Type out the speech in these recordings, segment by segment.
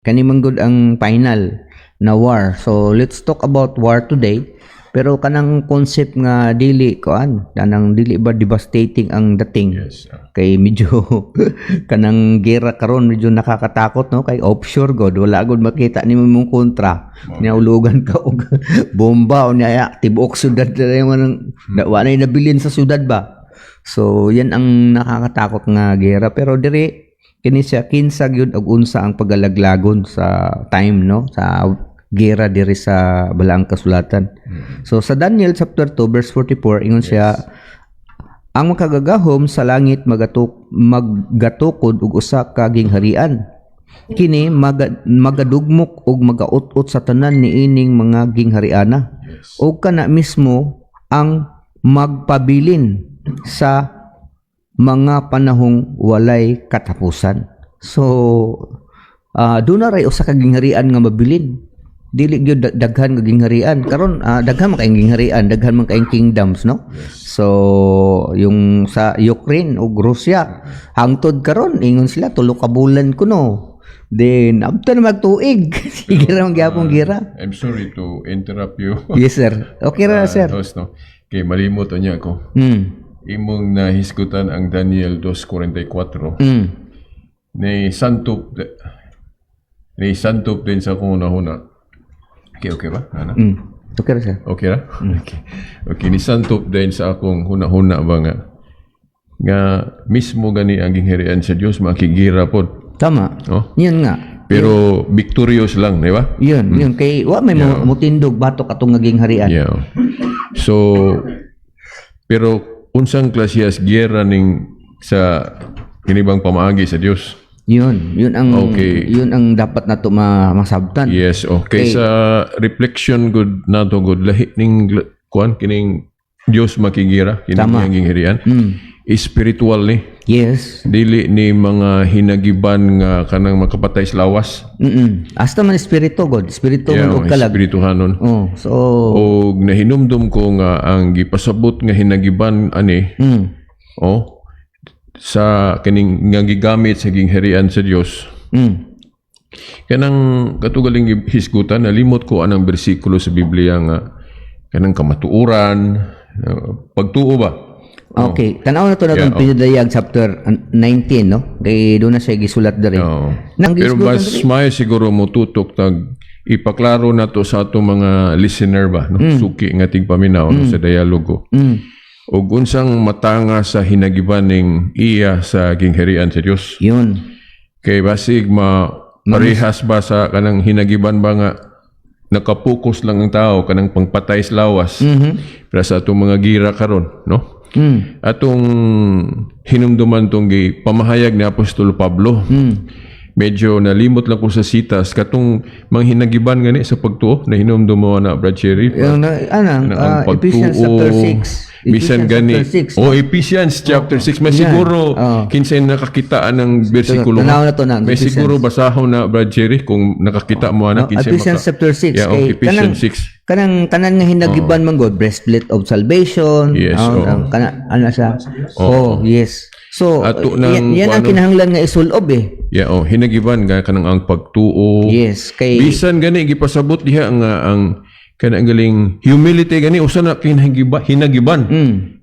Kani manggod ang final na war. So let's talk about war today. Pero kanang concept nga dili kanang dili ba devastating ang dating. Yes. Kay medyo kanang gera karon medyo nakakatakot no kay offshore god wala gud makita nimo mong kontra. Niaulugan ka og bomba o niya tibok syudad na yung wala na nabilin sa syudad ba. So yan ang nakakatakot nga gera pero diri kini siya kinsa gyud og unsa ang pagalaglagon sa time no sa gera diri sa balaang kasulatan. So sa Daniel chapter 2 verse 44 ingon siya ang makagagahom sa langit maggatukod og usa ka gingharian. Kini magadugmok og magaut-ut sa tanan niining mga ginghariana. O kana mismo ang magpabilin sa mga panahong walay katapusan. So doon na ray usa ka gingharian nga mabilin. Dili gyud daghan nga gingharian karon daghan man kay gingharian daghan man kay kingdoms no. So yung sa Ukraine ug Russia hangtod karon ingon sila tulo ka bulan kuno then after magtuig sige ra magyapon gira. I'm sorry to interrupt you. Yes sir, okay ra sir. No? Kay malimot niya ko. Imong nahisgutan ang Daniel 2:44. Ni santop din sa kung una-una. Okay ba? Ana? Okay ra sir. Okay ra? Okay. Ni santop din sa akong huna-huna ba nga mismo gani ang gingharian sa Dios makigira pod. Tama. Oh? Yan nga. Pero victorious lang, di ba? Yun kay wa may mutindog batok atong naging harian. Yeah. So pero unsang klasiyas giyera ning sa kinibang pamaagi sa Dios? Yun ang dapat nato masabtan. Yes, okay. Sa reflection good nato good lahi ning kuan kining Dios makigira kining naging harian. Spiritual ni. Yes. Dili ni mga hinagiban nga kanang makapatay sa lawas. Hasta man espiritu god, espiritu man og kalag. Espirituhanon. Oh, so og nahinumdum ko nga ang gipasabot nga hinagiban ani. Sa kining nga gigamit sa gingharian sa Dios. Kanang katugaling hisgutan nalimot ko anang bersikulo sa Biblia nga kanang kamatuoran, pagtuo ba? Okay, tanaw na to natong Pinadayag chapter 19 no. Kay do na siya gisulat diri. Pero mas may siguro mo tutok tag ipaklaro na to sa atong mga listener ba no? Suki nga tigpaminaw no, sa dialogo. O unsang matanga sa hinagiban ning iya sa gingharian sa Dios. Yun. Kay basig parehas ba sa kanang hinagiban ba nga nakapokus lang ang tao kanang pangpatay sa lawas. Pero sa atong mga gira karon, no? Atong hinumduman tong pamahayag ni Apostol Pablo. Medyo nalimot lang ko sa sitas katong manghinagiban gani sa pagtuo na hinumdum mo na Brad Cherry. Ephesians chapter 6. Bisan gani. Ephesians chapter 6 may siguro kinsay nakakitaan ng bersikulo. May siguro basahon na Brad Cherry kung nakakita mo na kinsay Ephesians chapter 6. Ephesians 6. Kanang tanan nga hinagiban man god breastplate of salvation. Yes. Ano siya? Yes. So yan ang kinahanglan nga isulob hinagiban nga kanang ang pagtuo. Yes, kay bisan gani gipasabot diha nga ang kanang galing humility gani usa na hinagiban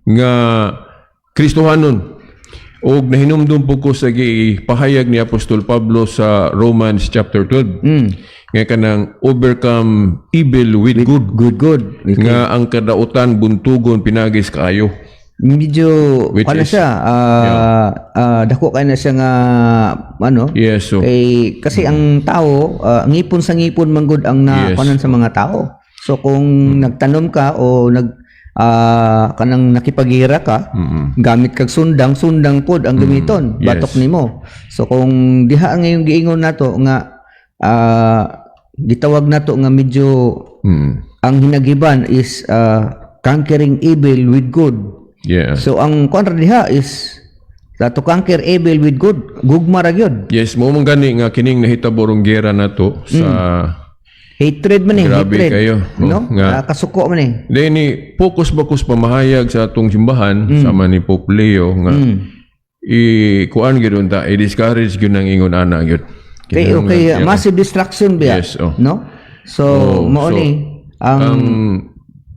nga Kristohanon. Og nahinumdum po ko sa pahayag ni Apostol Pablo sa Romans chapter 12. Nga kanang overcome evil with good. Good. Okay. Nga ang kadautan buntugon pinagis kaayo. Medyo kana siya dako kay na siya nga yes, so, kasi ang tao ngipon sa ngipon manggod ang kanan sa mga tao. So kung nagtanom ka o kanang nakipagira ka gamit kag sundang pod ang gamiton batok nimo. So kung diha ang ngayong giingon nato nga gitawag nato nga medyo ang hinagiban is conquering evil with good. Yeah. So ang kontra diha is to conquer evil with good. Gugma ra gyud. Yes, mo man gani nga kining nahitaborong gera nato sa hatred man grabe hatred. Kayo, no? Kasuko man Deni focus pamahayag sa atong simbahan sama ni Pope Leo nga kuan gyud ta i-discourage gyud ang ingon ana gyud. Okay, Kinahanglan, massive distraction ba? Yes, oh. No? So, mao so, ni ang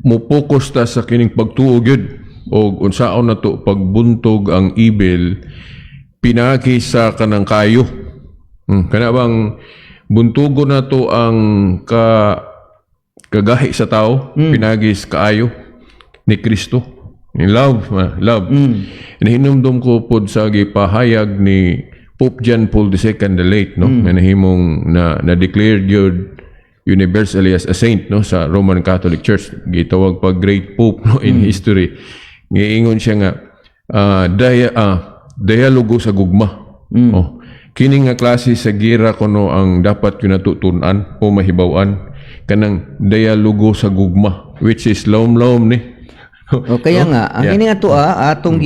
mupokus ta sa kining pagtuo gyud o unsaon na to pagbuntog ang evil pinagi sa kanang kayo. Kana bang buntugo na to ang kagahi sa tao, pinagi sa kaayo ni Kristo. Ni love. Nahinumdum ko pod sa gipahayag ni Pope John Paul II the late, no? Na nahimong na-declared yun universally as a saint, no, sa Roman Catholic Church. Gitawag pa great pope, no, in history. Giingon siya nga dialogo sa gugma. Oh, kini nga klase sa gira kuno ang dapat kinatutun-an o mahibaw-an kanang dialogo sa gugma, which is lawom-lawom ni. O kaya nga ang ini nga to atong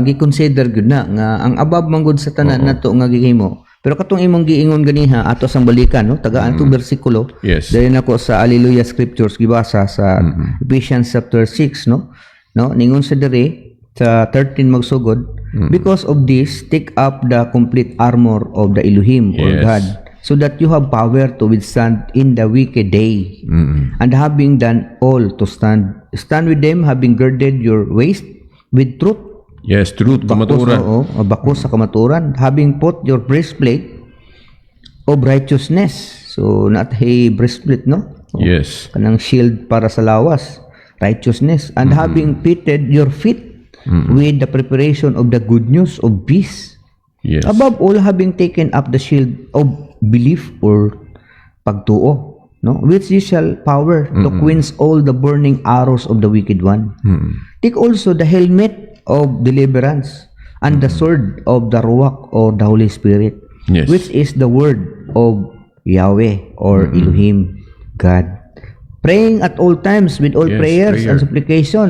gi-consider gud na nga ang above man gud sa tanan nato nga gihimo. Pero katong imong giingon ganiha ato sang balikan, no, tagaan to bersikulo. Yes. Dali nako sa Hallelujah Scriptures gibasa sa Ephesians chapter 6, no. No, ningon sa diri sa 13 magsugod, because of this take up the complete armor of the Elohim or Yes. God, so that you have power to withstand in the wicked day. And having done all to stand with them, having girded your waist with truth, Yes, truth, kamaturan. bakos sa kamaturan, having put your breastplate of righteousness. So not a breastplate, no? Yes. Kanang shield para sa lawas, righteousness, and having fitted your feet with the preparation of the good news of peace. Yes. Above all, having taken up the shield of belief or pagtuo, no, which you shall power to quench all the burning arrows of the wicked one. Take also the helmet of deliverance and the sword of the Ruach or the Holy Spirit, Yes. which is the word of Yahweh or Elohim, God. Praying at all times with all Yes, prayers prayer. and supplication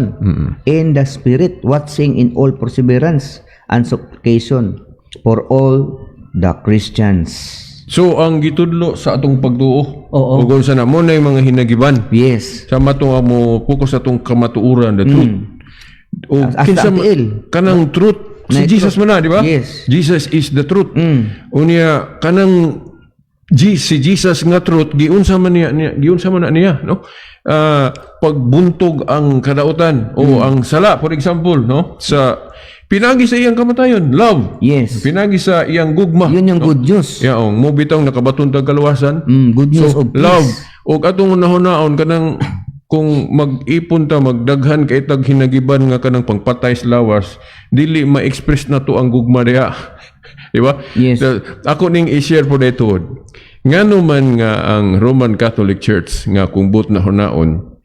in the Spirit, watching in all perseverance and supplication for all the Christians. So ang gitudlo sa atong pagtuo, Oo. ug unsa na mo na yung mga hinagiban. Yes. Sa matong mo focus sa atong kamatuuran, the truth. O As kinsa the appeal. kanang truth si Na Jesus truth. man na, di ba? Yes. Jesus is the truth. Unya kanang si Jesus nga truth giunsa man na niya, no? Pagbuntog ang kadautan o ang sala, for example, no? Sa pinagi sa iyang kamatayon, love. Yes. Pinagi sa iyang gugma. Yun yung good news. Yaong mo bitong nakabaton tag kaluwasan. Good news So, of peace. love. O atong unahon-naon kanang kung mag-ipon ta, magdaghan kay tag hinagiban nga kanang pangpatay sa lawas, dili ma-express na to ang gugma diha. Di ba? Yes. So, ako ning i-share po dito. Ngano man nga ang Roman Catholic Church nga kung but na hunaon,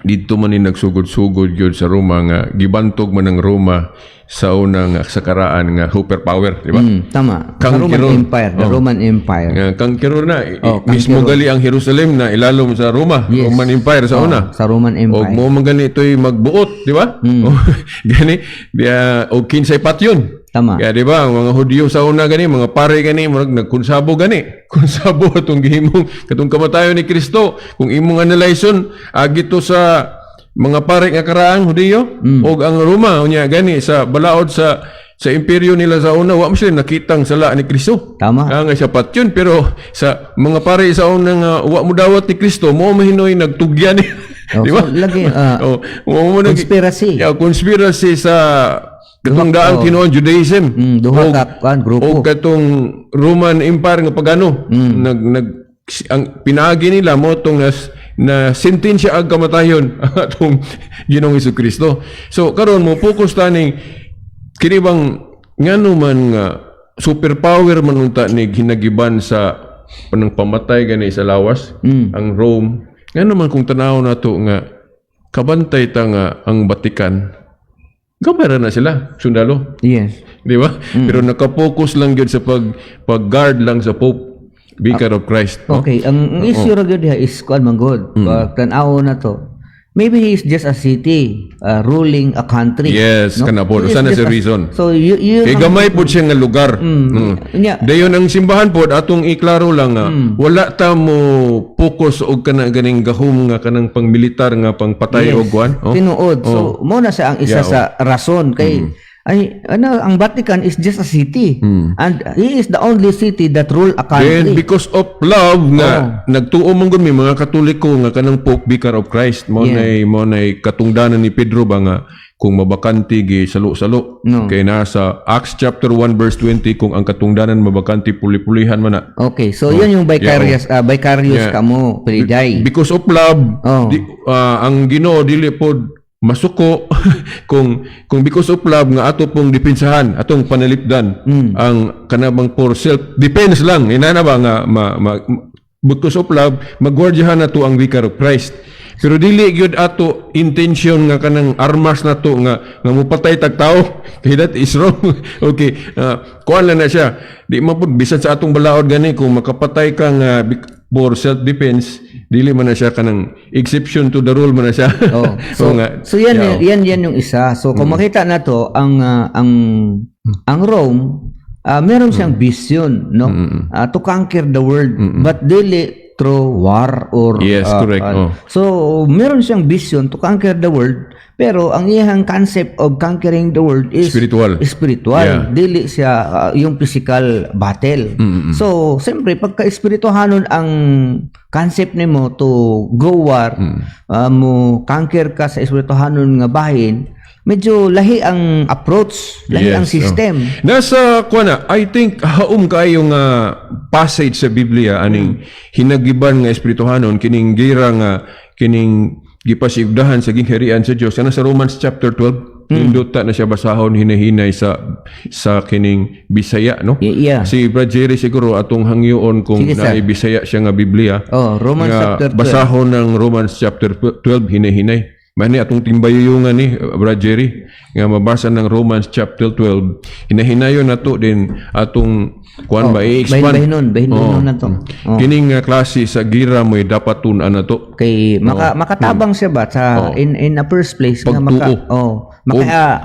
dito man ni nagsugod-sugod yun sa Roma nga gibantog man ng Roma sa unang sakaraan nga superpower, di ba? Tama. Sa Kang Roman Kiron. Empire. The Roman Empire. Nga kang kiro na Oh, kang mismo Kiron. gali ang Jerusalem na ilalom sa Roma, Yes. Roman Empire sa una. Sa Roman O Empire. mo man gani ito'y magbuot, di ba? O, gani, o kinsay patyon. Tama. Kaya di ba, ang mga Hudyo sa una gani, mga pare gani, nagkunsabo gani. Kunsabo atong gihimong katong kamatayon ni Kristo. Kung imong analyson, agito sa mga pare nga karaang Hudyo o ang Roma unya gani sa balaod sa imperyo nila sa una, wa mo sila nakitang sala ni Kristo. Tama. Nga sapat yun, pero sa mga pare sa una nga wa mo dawat ni Kristo, mo mahinoy nagtugyan ni. Di ba? So, lagi, mo conspiracy. Conspiracy sa katong daang tinuon Judaism. Duha ka grupo. O katong Roman Empire nga pagano. Ang pinaagi nila mo tong na sentensya ag kamatayon ang atong Ginoong Hesukristo. So karon mo focus taning kini bang ngano man nga superpower man unta ni hinagiban sa panang pamatay gani sa lawas ang Rome. Ngano man kung tanaw nato nga kabantay ta nga ang Vatican gamara na sila sundalo, Yes. di ba? Pero nakapokus lang gyud sa pag-guard lang sa Pope, Vicar of Christ. No? Okay, ang issue ra gyud diha is kuan man god. Tan-aw na to. Maybe he is just a city ruling a country. Yes, kana po. He is Sana just sa reason. So you Kay gamay po siya nga lugar. Nya, Dayon ang simbahan po, atong iklaro lang nga, wala ta mo focus og kana ganing gahom nga kanang pang-militar nga pangpatay og kuan. tinuod. So mo na sa ang isa sa rason kay Ay, ang Vatican is just a city. And he is the only city that rule a Then country. because of love nga nagtuo man gud mi mga Katoliko nga kanang Pope Vicar of Christ mo nay katungdanan ni Pedro ba nga kung mabakanti gi salo-salo kay nasa Acts chapter 1 verse 20 kung ang katungdanan mabakanti puli-pulihan man na. Okay, so yan yung vicarious kamo piliday. Because of love ang Ginoo dili pod masuko kung because of love nga ato pong dipinsahan atong panalipdan ang kanabang for self defense lang inana ba nga because of love magwardyahan nato ang Vicar of Christ pero dili gyud ato intention nga kanang armas nato nga mupatay tag tawo kay that is wrong. Okay, kuan lang na siya di man pud bisan sa atong balaod gani kung makapatay ka nga for self defense dili man na siya kanang exception to the rule man na siya. So yan yung isa. So kung makita na to ang Rome meron siyang vision no to conquer the world but dili through war or correct. So meron siyang vision to conquer the world pero ang iyang concept of conquering the world is spiritual. Dili siya yung physical battle. So siyempre pagka espirituhanon ang concept nimo to go war mo conquer ka sa espirituhanon nga bahin medyo lahi ang approach, lahi ang system. Nasa kuana, I think haum kayo nga passage sa Biblia aning hinagiban nga espirituhanon kining gira nga kining gipasigdahan sa gingharian sa Dios. Kana sa Romans chapter 12, induta na siya basahon hinahinay sa kining Bisaya no. Si Brad Jerry siguro atong hangyoon kung naay Bisaya siya nga Biblia. Romans chapter 12. Basahon ng Romans chapter 12 hinahinay. Mani atong timbayuyungan ni Brad Jerry nga mabasa ng Romans chapter 12 hinahinayon nato din atong kuan ba i-expand bahinon na to. Kining klase sa gira mo dapat tun-an nato kay makatabang siya ba sa in a first place nga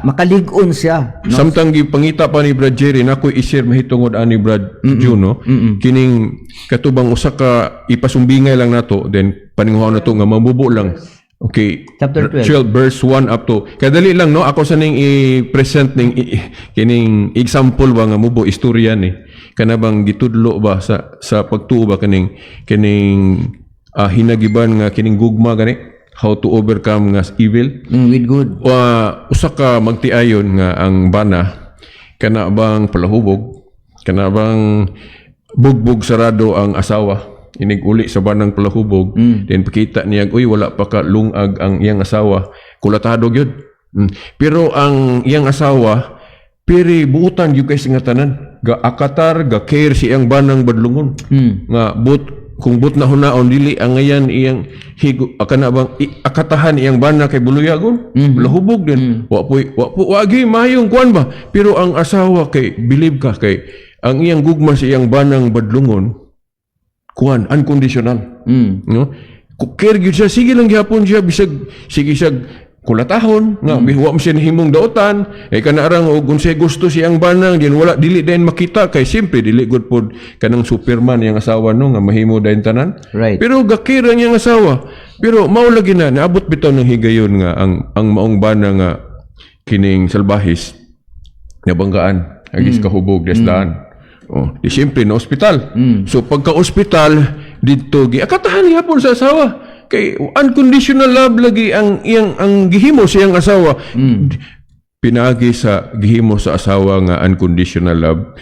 makalig-on siya no? Samtang gipangita pa ni Brad Jerry nako i-share mahitungod ani Brad Juno kining katubang usa ka ipasumbingay lang nato then paninguhaw nato nga mabubo lang. Okay, chapter 12 verse 1 up to kadali lang no ako sa ning i-present ning kining example ba nga mubo istorya ni kana bang gitudlo ba sa pagtuo ba kining hinagiban nga kining gugma gani how to overcome nga evil with good. Usa ka magtiayon nga ang bana kana bang palahubog kana bang bugbog sarado ang asawa iniguli sa banang palahubog then pakita niya uy wala pa ka lungag ang iyang asawa kulatado gyud pero ang iyang asawa piri buutan gyud kay nga tanan ga akatar ga care si iyang banang badlungon nga kung but na hunaon dili ang ngayan iyang higo akana bang akatahan iyang bana kay buluyagon palahubog din wagi mayong kuan ba pero ang asawa kay believe ka kay ang iyang gugma si iyang banang badlungon kuan unconditional no care gyud siya sige lang gyapon siya bisag sige siya kulatahon nga wa mo siya himong daotan kana arang og unsay gusto siyang banang din wala dili din makita kay simple dili gud pod kanang Superman yang asawa no nga mahimo dayon tanan pero gakira niyang asawa pero mao lagi na naabot bitaw ng higayon nga ang maong bana nga kining salbahis nabanggaan agis kahubog desdaan. Di siyempre na ospital. So pagka-ospital dito akatahan gyapon sa asawa kay unconditional love lagi ang gihimo sa iyang asawa. Pinagi sa gihimo sa asawa nga unconditional love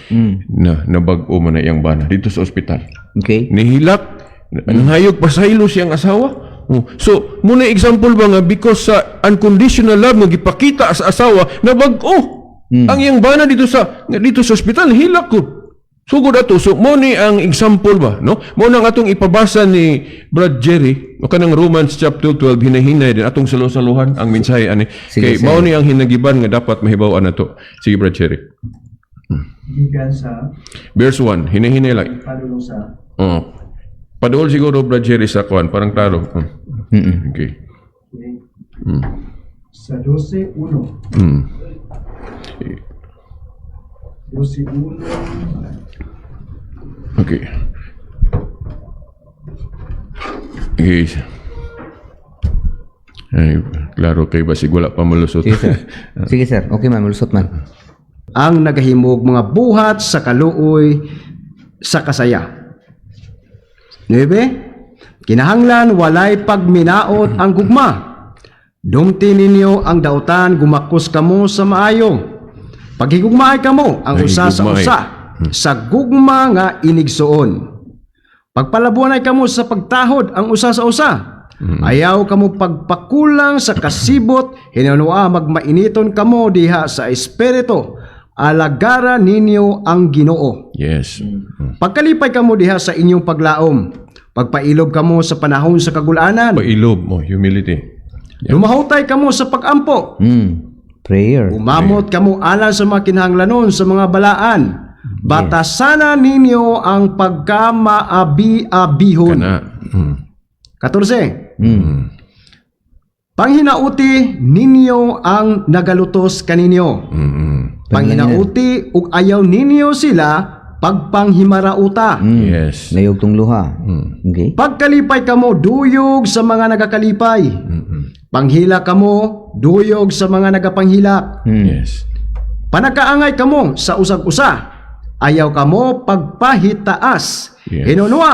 na nabag-o man na iyang bana dito sa ospital. Okay. Nihilak nanghayog pasaylo siyang asawa. So muna example ba nga because sa unconditional love nga gipakita sa asawa nabag-o ang iyang bana dito sa ospital hilak ko. Sugod ato, so mo ni ang example ba, no? Mo nang atong ipabasa ni Brad Jerry, o kanang Romans chapter 12 hinahinay din atong salusaluhan ang mensahe ani. Kay mao ni ang hinagiban nga dapat mahibaw-an nato. Sige Brad Jerry. Verse 1, hinahinay lang. Padulong sa Paduol siguro Brad Jerry sa kuan, parang talo. Okay. sa 12:1. 12:1. Okay. Okay. Ay, klaro kay basig wala pa malusot. Sige, sir. Sige, sir. Okay man, malusot man. Ang nagahimog mga buhat sa kaluoy sa kasaya. 9. Kinahanglan walay pagminaot ang gugma. Dumti ninyo ang dautan, gumakos kamo sa maayo. Paghigugmaay kamo ang usa sa Paghigugmaay. usa sa gugma nga inigsuon. Pagpalabuan ay kamo sa pagtahod ang usa sa usa. Ayaw kamo pagpakulang sa kasibot, hinanua magmainiton kamo diha sa espiritu. Alagara ninyo ang Ginoo. Yes. Pagkalipay kamo diha sa inyong paglaom. Pagpailob kamo sa panahon sa kagulanan. Pailob mo, humility. Lumahutay kamo sa pagampo. Prayer. Umamot kamo alang sa mga kinahanglanon sa mga balaan. Batasana ninyo ang pagkamaabi-abihon. Kana. 14. Panghinauti ninyo ang nagalutos kaninyo. Panghinauti ug ayaw ninyo sila pagpanghimarauta. Yes. Layog tong luha. Okay. Pagkalipay kamo duyog sa mga nagakalipay. Panghila kamo duyog sa mga nagapanghilak. Yes. Panakaangay kamo sa usag-usa. Ayaw kamo pagpahitaas. Yes. Hinunua,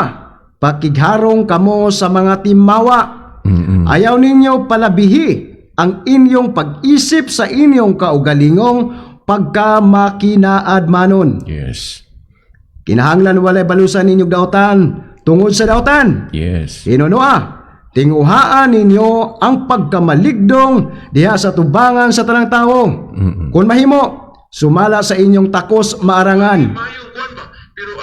pakigharong kamo sa mga timawa. Ayaw ninyo palabihi ang inyong pag-isip sa inyong kaugalingong pagkamakinaad manon. Yes. Kinahanglan walay balusan ninyong dautan tungod sa dautan. Yes. Hinunua, tinguhaan ninyo ang pagkamaligdong diha sa tubangan sa tanang tao. Kung mahimo, sumala sa inyong takos maarangan.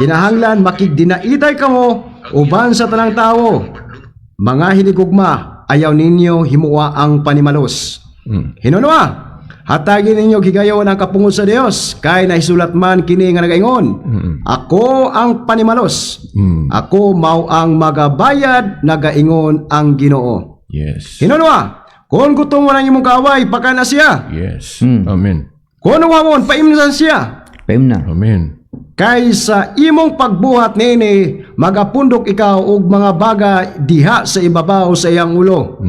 Kinahanglan makigdinaitay kamo uban sa tanang tao. Mga hinigugma, ayaw ninyo himuwa ang panimalos. Hinunua, hatagin ninyo gigayon ang kapungod sa Dios, kay naisulat man kini nga nagaingon. Ako ang panimalos. Ako mao ang magabayad, nagaingon ang Ginoo. Yes. Hinunua, kung gutom mo ng imong kaaway, baka na siya. Yes. Amen. Kung wamon, paimnasan siya. Paim na. Amen. Kaysa imong pagbuhat nini, magapundok ikaw og mga baga diha sa ibabaw sa iyang ulo.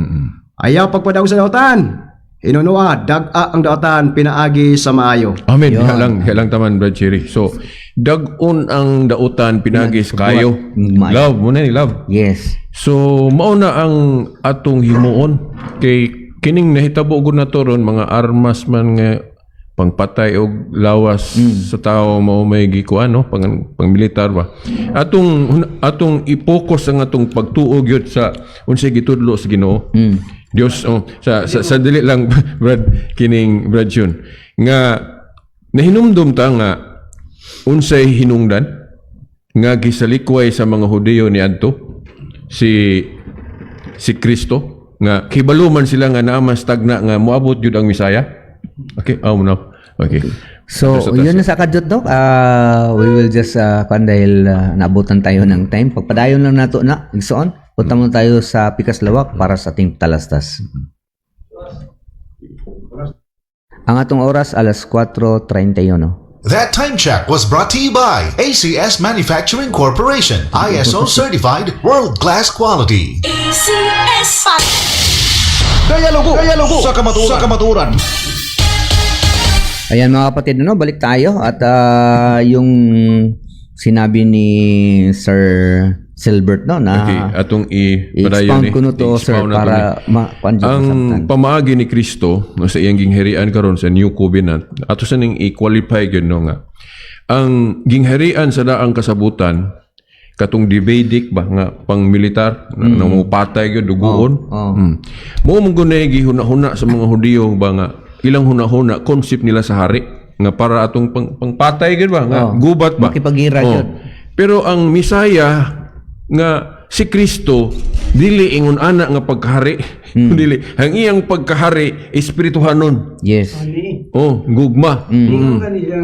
Ayaw pagpadaog sa dautan. Hinunua, dag-a ang dautan pinaagi sa maayo. Amen. Halang taman, Brad Cherry. So, dag-on ang dautan pinagis kayo. Love mo na ni love. Yes. So, mauna ang atong himuon kay kining nahitabo gud na to ron mga armas man nga pangpatay og lawas sa tao mao may gikuan no pang militar ba. Atong i-focus ang atong pagtuo gyud sa unsay gitudlo sa Ginoo. Dios sa dili lang Brad kining Brad Jun nga nahinumdum ta nga unsay hinungdan nga gisalikway sa mga Hudiyo ni adto si Kristo nga kibaluman sila nga naa mas tagna nga moabot jud ang Misaya. Okay, no. Okay. So, yun na sa kadjot dok. We will just dahil naabutan tayo ng time. Pagpadayon lang nato na igsoon. Punta mo tayo sa Pikas Lawak para sa ating talastas. Ang atong oras alas 4:31. That time check was brought to you by ACS Manufacturing Corporation, ISO certified world-class quality. ACS Dialogo sa kamaturan. Ayan mga kapatid, balik tayo at yung sinabi ni Sir Silbert na Okay, atong i-expound ko no to sir para ang pamaagi ni Kristo no, sa iyang gingharian karon sa New Covenant ato sa ning i-qualify gyud no nga ang gingharian sa daang kasabutan katong Davidic ba nga pang militar na patay gyud dugoon. Mo mong gunay gihuna-huna sa mga Hudiyo ba nga ilang huna-huna concept nila sa hari nga para atong pangpatay gyud ba nga gubat ba makipagira gyud. Pero ang Misaya nga si Kristo dili ingon ana nga pagkahari dili ang iyang pagkahari espirituhanon. Yes. Gugma.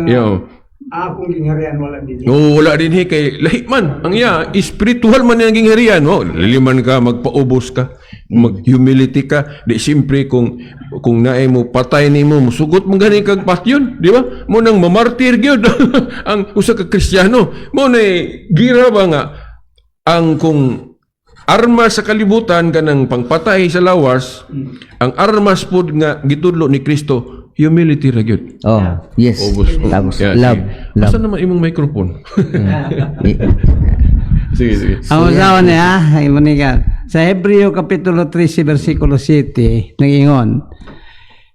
Yo. Akong gingharian wala din. Wala din kay lahi man ang iya espiritual man ang gingharian. Liliman ka, magpaubos ka, mag-humility ka. Di siyempre kung naay mo patay nimo musugot mo gani kag patyon, di ba? Mo nang mamartir gyud ang usa ka Kristiyano. Mo na gira ba nga ang kung armas sa kalibutan kanang pangpatay sa lawas, ang armas pod nga gitudlo ni Kristo, humility ra gyud. Oh, yes. Tapos, Yeah, love. sige. Asa naman imong microphone? Sige, sige. Ang usawa niya, ay manigan. Sa Hebreo Kapitulo 13, versikulo 7, nangingon,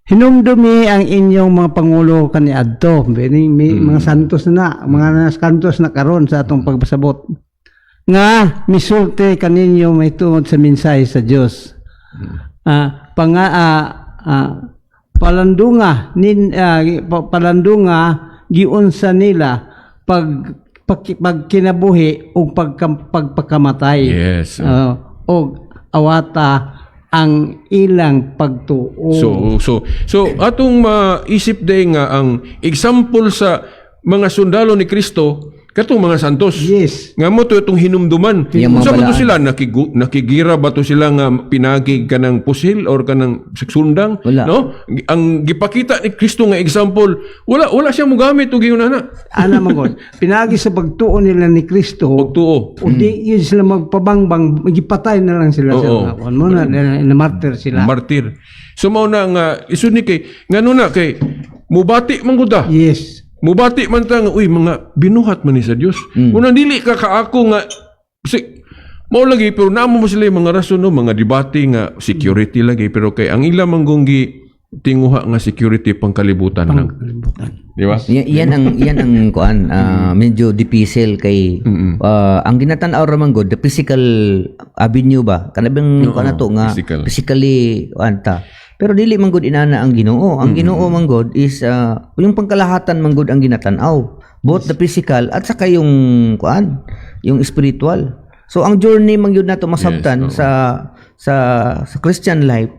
hinumdumi ang inyong mga pangulo kaniadto. May mga santos na, mga santos na karon sa atong pagbasabot. Nga, misulti kaninyo may tungod sa minsay sa Diyos. Palandunga, giunsa nila pagkinabuhi o pagpakamatay. Yes. O awata ang ilang pagtuo. So atong maisip day nga ang example sa mga sundalo ni Kristo katong mga santos. Yes. Nga mo to itong hinumduman. Yung mga Unsa man to balaan. sila nakigira ba to sila nga pinagig kanang pusil or kanang sundang, Wala. no? Ang gipakita ni Kristo nga example, wala siya mogamit og ginana. Ana mangod, pinagi sa pagtuo nila ni Kristo. Pagtuo. O di yun sila magpabangbang, magipatay na lang sila Oo. sa mo na na-martyr sila. Martir. So mao na nga isud ni kay ngano na kay mubati man gud ta. Yes. Mubati man ta nga, uy, mga binuhat man ni sa Diyos. Kung nandili ka kaako nga, mao lagi, pero namo mo sila yung mga rason, no? Mga debate nga, security lagi, pero kay ang ilang manggunggi, tinguha nga security pangkalibutan lang. Di ba? Yan ang kuan medyo difficile kay ang ginatan-aw ra man god the physical avenue ba kanabang kuan nato nga physical. physically anta pero dili man god inana ang Ginoo. Ang Ginoo man god is yung pangkalahatan man god ang ginatan-aw, both the physical at saka yung kuan, yung spiritual. So ang journey man gyud nato masabtan sa Christian life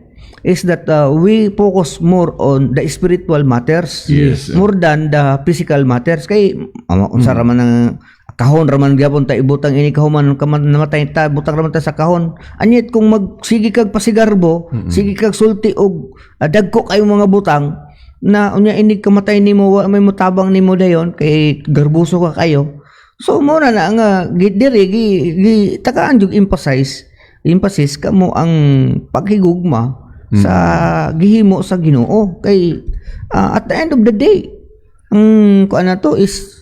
is that we focus more on the spiritual matters more than the physical matters. Kay unsa ra man ang kahon ra man gyapon ta ibutang ini kahuman namatay ta butang ra man ta sa kahon. Anyet kung magsige kag pasigarbo, sige kag sulti og dagko kayo mga butang na unya ini kamatay nimo wa may mutabang nimo dayon kay garbuso ka kayo. So mo na nga diri gi takaan jud emphasis kamo ang paghigugma sa gihimo sa Ginoo kay at the end of the day ang kuan nato is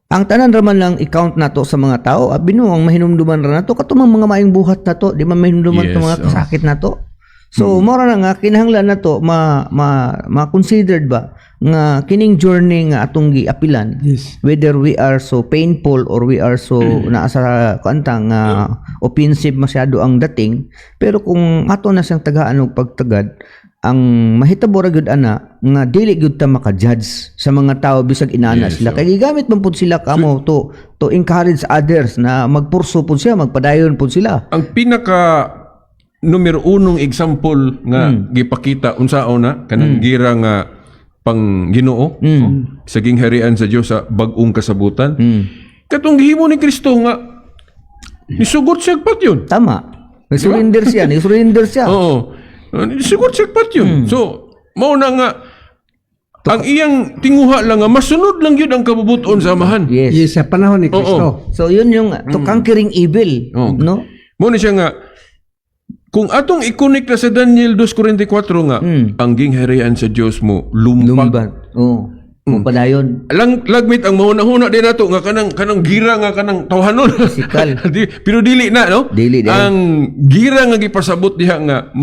ang tanan raman lang i-count nato sa mga tao binuang mahinumduman ra nato katumang mga maayong buhat nato di man mahinumduman to mga kasakit nato. So mora na nga kinahanglan nato ma-considered ba nga kining journey nga atong giapilan, whether we are so painful or we are so naa sa kantang offensive masyado ang dating, pero kung ato na siyang tagaan og pagtagad, ang mahitabo ra gyud ana nga dili gyud ta maka-judge sa mga tao bisag inana sila kay gigamit man pud sila kamo to encourage others na magpurso pud siya, magpadayon pud sila. Ang pinaka numero unong example nga gipakita unsaon na kanang gira nga pang Ginoo sa gingharian sa Dios sa bag-ong kasabutan. Katong gihimo ni Kristo nga nisugot siya patyon. Tama. Nag-surrender siya. Oo. Nisugot siya patyon. So mao na nga ang iyang tinguha lang nga masunod lang yun ang kabubuton sa amahan. Yes. Yes, sa panahon ni Kristo. So yun yung to conquering evil, no? Mao na siya nga kung atong i-connect na sa Daniel 2:44 nga ang gingharian sa Dios mo lumpag. Oo. Padayon. Lagmit ang mahuna-huna din nato nga kanang gira nga kanang tawhanon. Physical. Pero dili na, no? Dili din. Ang gira nga gipasabot diha nga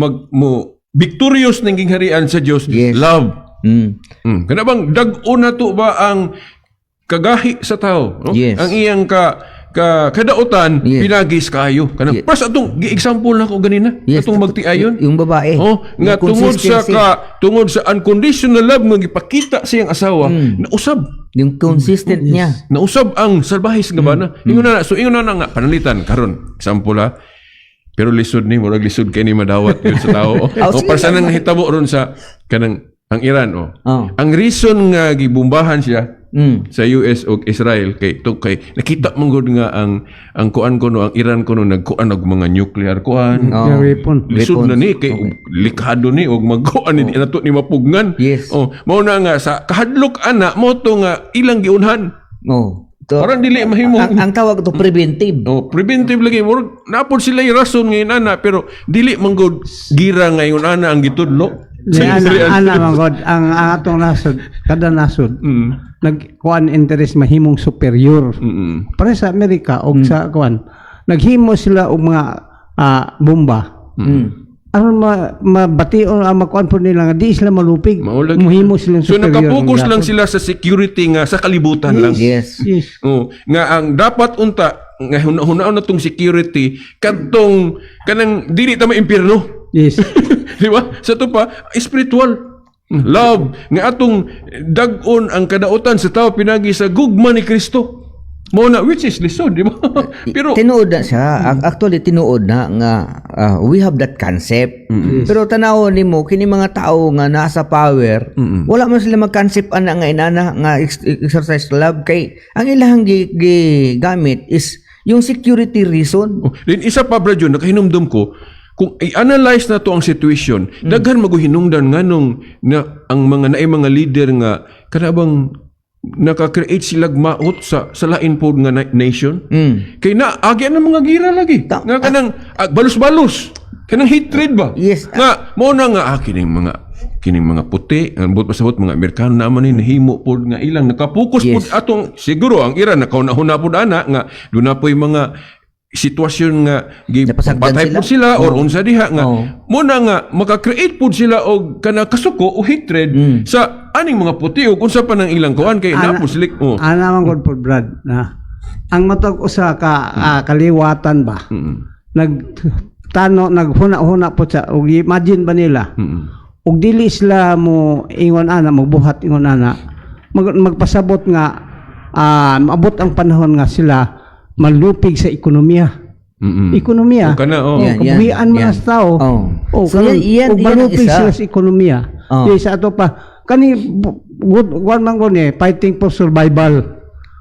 victorious ning gingharian sa Dios, Yes. love. Kana bang dag-o na to ba ang kagahi sa tao, no? Yes. Ang iyang kadautan pinagis kayo. Kanang pas atong gi-example na ko ganina, atong magtiayon. Yung babae. Oh, nga tungod sa unconditional love nga gipakita sa iyang asawa, nausab. Yung consistent niya. Nausab ang salbahis nga bana. Ingon na nga panalitan karon. Example ha. Pero lisod ni murag lisod kay ni madawat yun sa tao. O para sa nang hitabo ron sa kanang ang Iran Ang reason nga gibombahan siya sa US o Israel kay nakita mong gud nga ang kuan kuno ang Iran kuno nagkuan og mga nuclear kuan. Weapon. Lisod na ni kay likhado ni og magkuan ni nato ni mapugnan. Yes. Mao na nga sa kahadlok ana mo to nga ilang giunhan. To- Parang dili mahimo. ang tawag to preventive. Preventive lagi. Murag napod sila yung rason ngayon ana pero dili manggod gira ngayon ana ang gitudlo. Ana mangod ang atong nasod, kada nasod nagkuan interest mahimong superior. Para sa Amerika o sa kuan naghimo sila og mga bomba. Aron mabation ang makuan po nila nga di sila malupig. Maulagi. Muhimo silang So superior. nakapokus lang sila sa security nga sa kalibutan lang. Yes. Yes. Nga ang dapat unta nga hunaon na tong security kadtong kanang dili ta maimpierno. Yes. Di ba? Sa to pa spiritual love nga atong dag-on ang kadautan sa tao pinagi sa gugma ni Kristo. Mo na which is lisod, di ba? Pero Tinuod na siya. Actually, tinuod na nga we have that concept. Pero tanaw nimo kini mga tao nga nasa power, wala man sila mag-concept ana nga inana nga exercise love kay ang ilahang gamit is yung security reason. din isa pa bro John, nakahinumdum ko kung i-analyze na to ang situation, daghan maguhinungdan nganong na ang mga naay mga leader nga kanabang naka-create sila maot sa lain po nga nation. Kay na agi na mga gira lagi. Nga kanang balus-balus. Kanang hatred ba? Yes. Nga mo na nga kining mga puti, ang buot pasabot mga Amerikano naman ni nahimo pod nga ilang nakapokus Yes. pod atong siguro ang Iran nakauna-huna pod ana nga doon na po'y mga sitwasyon nga Napasagdan patay sila. pod sila or unsa diha nga Oh. mo na nga maka-create pod sila og kana kasuko o hatred sa aning mga puti o kung sa pa ng ilang kuan kay napos sila Ana man gud po Brad na ang matag usa ka kaliwatan ba. Naghuna-huna po sa og imagine ba nila. Og dili sila mo ingon ana magbuhat ingon ana magpasabot nga maabot ang panahon nga sila malupig sa ekonomiya. Ekonomiya. O kana, Yan, kabuhian mga yan. tao. Oh. So, yan ang malupig isa. sila sa ekonomiya. Oh. Sa ato pa kani one man ko ni fighting for survival.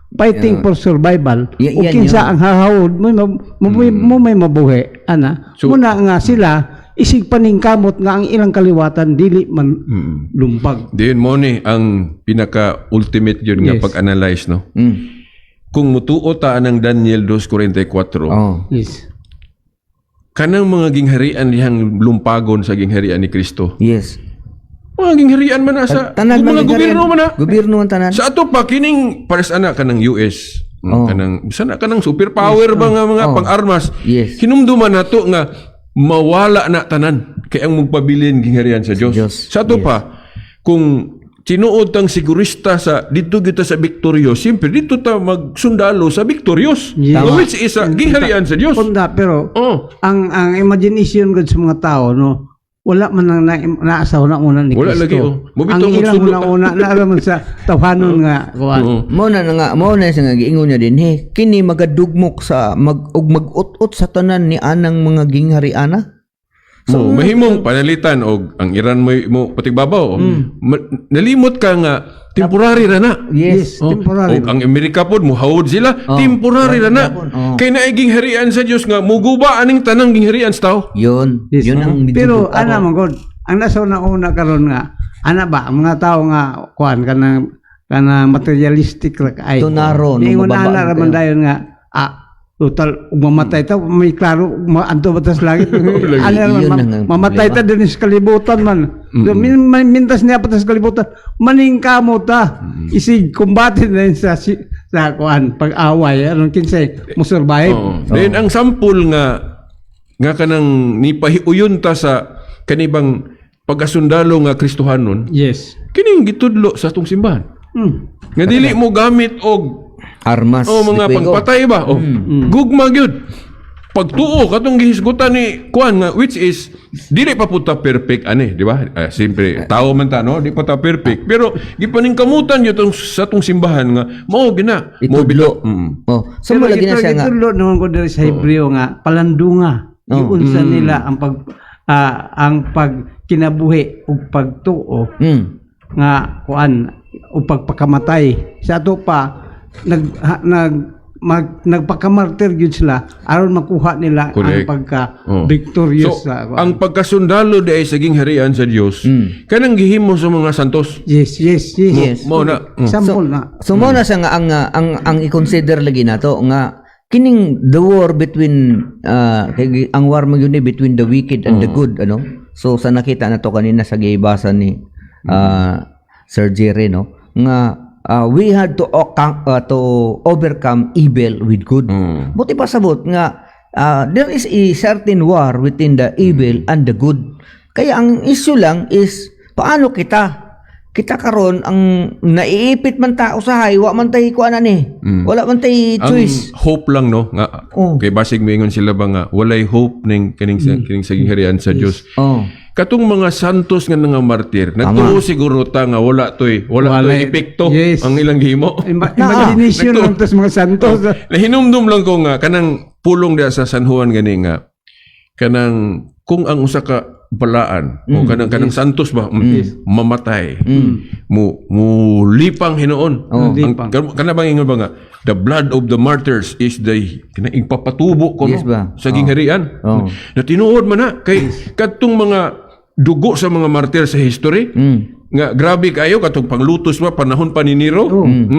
Fighting for survival. O Yan kinsa yun. ang hahawod mo may mabuhi ana. So- Muna nga sila isig paningkamot nga ang ilang kaliwatan dili man lumpag. Diyon mo ni ang pinaka-ultimate yun nga Yes. pag-analyze, no? Kung mutuo ta ng Daniel 2:44, Oh. Yes. kanang mga gingharian dihang lumpagon sa gingharian ni Kristo. Yes. Mga gingharian man na sa Tanan mga man gobyerno man na. Gobyerno man tanan. Sa ato pa kining pares ana kanang US, kanang sana kanang superpower ba nga mga pang-armas. Yes. Hinumduman nato nga mawala na tanan kay ang magpabilin gingharian sa Dios. Diyos. Sa ato pa kung tinuod tang sigurista sa dito kita sa Victorious, siyempre dito ta magsundalo sa Victorious. Yes. Which is sa gingharian sa Dios. Punda pero Oh. ang imagination gud sa mga tao no wala man nang naasaw na una ni Wala Kristo. lagi, oh. Mabitong Ang ilang magsulot. una na alam mo sa tawhanon nga kuan. Oo. Mao na siya nga giingon niya din kini magadugmok sa mag-ut-ut sa tanan ni anang mga ginghariana. So, mahimong panalitan og ang Iran mo patigbabaw. Nalimot ka nga temporary ra na. Yes, temporary. Og ang Amerika pod muhawod sila, temporary ra na. Kay naay gingharian sa Dios nga muguba aning tanang gingharian sa tao. Yun. Yes, Yun ang pero ana man gud ang nasa una karon nga ana ba ang mga tao nga kuan kana materialistic ra ay Ito naro, nung ningon mababaan ana ra man dayon nga total ug mamatay ta may klaro anto batas langit Yun ang mamatay ta din sa kalibutan man so, mintas niya pa sa kalibutan maningkamo ta isig kumbate na yun sa kuan pag-away aron kinsay mo survive. Then ang sampul nga kanang nipahiuyon ta sa kanibang pag-asundalo nga Kristohanon, Yes. kining gitudlo sa atong simbahan. Nga dili mo gamit og armas. mga liquigo. pagpatay ba? Gugma gyud. Pagtuo katong gihisgutan ni kuan nga which is dili pa puta perfect ani, di ba? Siyempre tao man ta no, di pa ta perfect. Pero gipaningkamutan yo sa atong simbahan nga mao gina, mo bito. Oh, so mo lagi na siya nga. Ito naman ko diri sa Hebreo nga palandunga. Iunsa nila ang pagkinabuhi ug pagtuo nga kuan o pagpakamatay. Sa ato pa nagpakamartir yun sila aron makuha nila Correct. ang pagka-victorious. So, ang pagkasundalo di ay saging harian sa Dios, kanang gihimo sa mga santos. yes. Mo na. Example na. So mo na siya nga ang i-consider lagi nato nga kining the war between ang war mo yun between the wicked and the good, ano. So sa nakita na to kanina sa gibasa ni Sir Jerry, no, nga we had to overcome evil with good. Buti pa sabot nga there is a certain war within the evil and the good. Kaya ang issue lang is paano kita karon ang naiipit man tao sa hay, wa man tay kuan ani. Wala man tay choice. Ang hope lang no nga kay basig moingon sila ba nga walay hope ning kining saging harian sa Dios. Katong mga santos nga nga martir, nagtuo siguro ta nga wala toy epekto Yes. ang ilang gihimo. Imagination lang tos mga santos. Nahinumdum lang ko nga kanang pulong dia sa San Juan gani nga kanang kung ang usa ka balaan o kanang santos ba mamatay mo lipang hinuon lipang. kana bang ingon ba nga the blood of the martyrs is the kanang ipapatubo ko Yes ba? sa gingharian na tinuod man na kay kadtong mga dugo sa mga martir sa history nga grabe kayo katong panglutos ba panahon pa ni Nero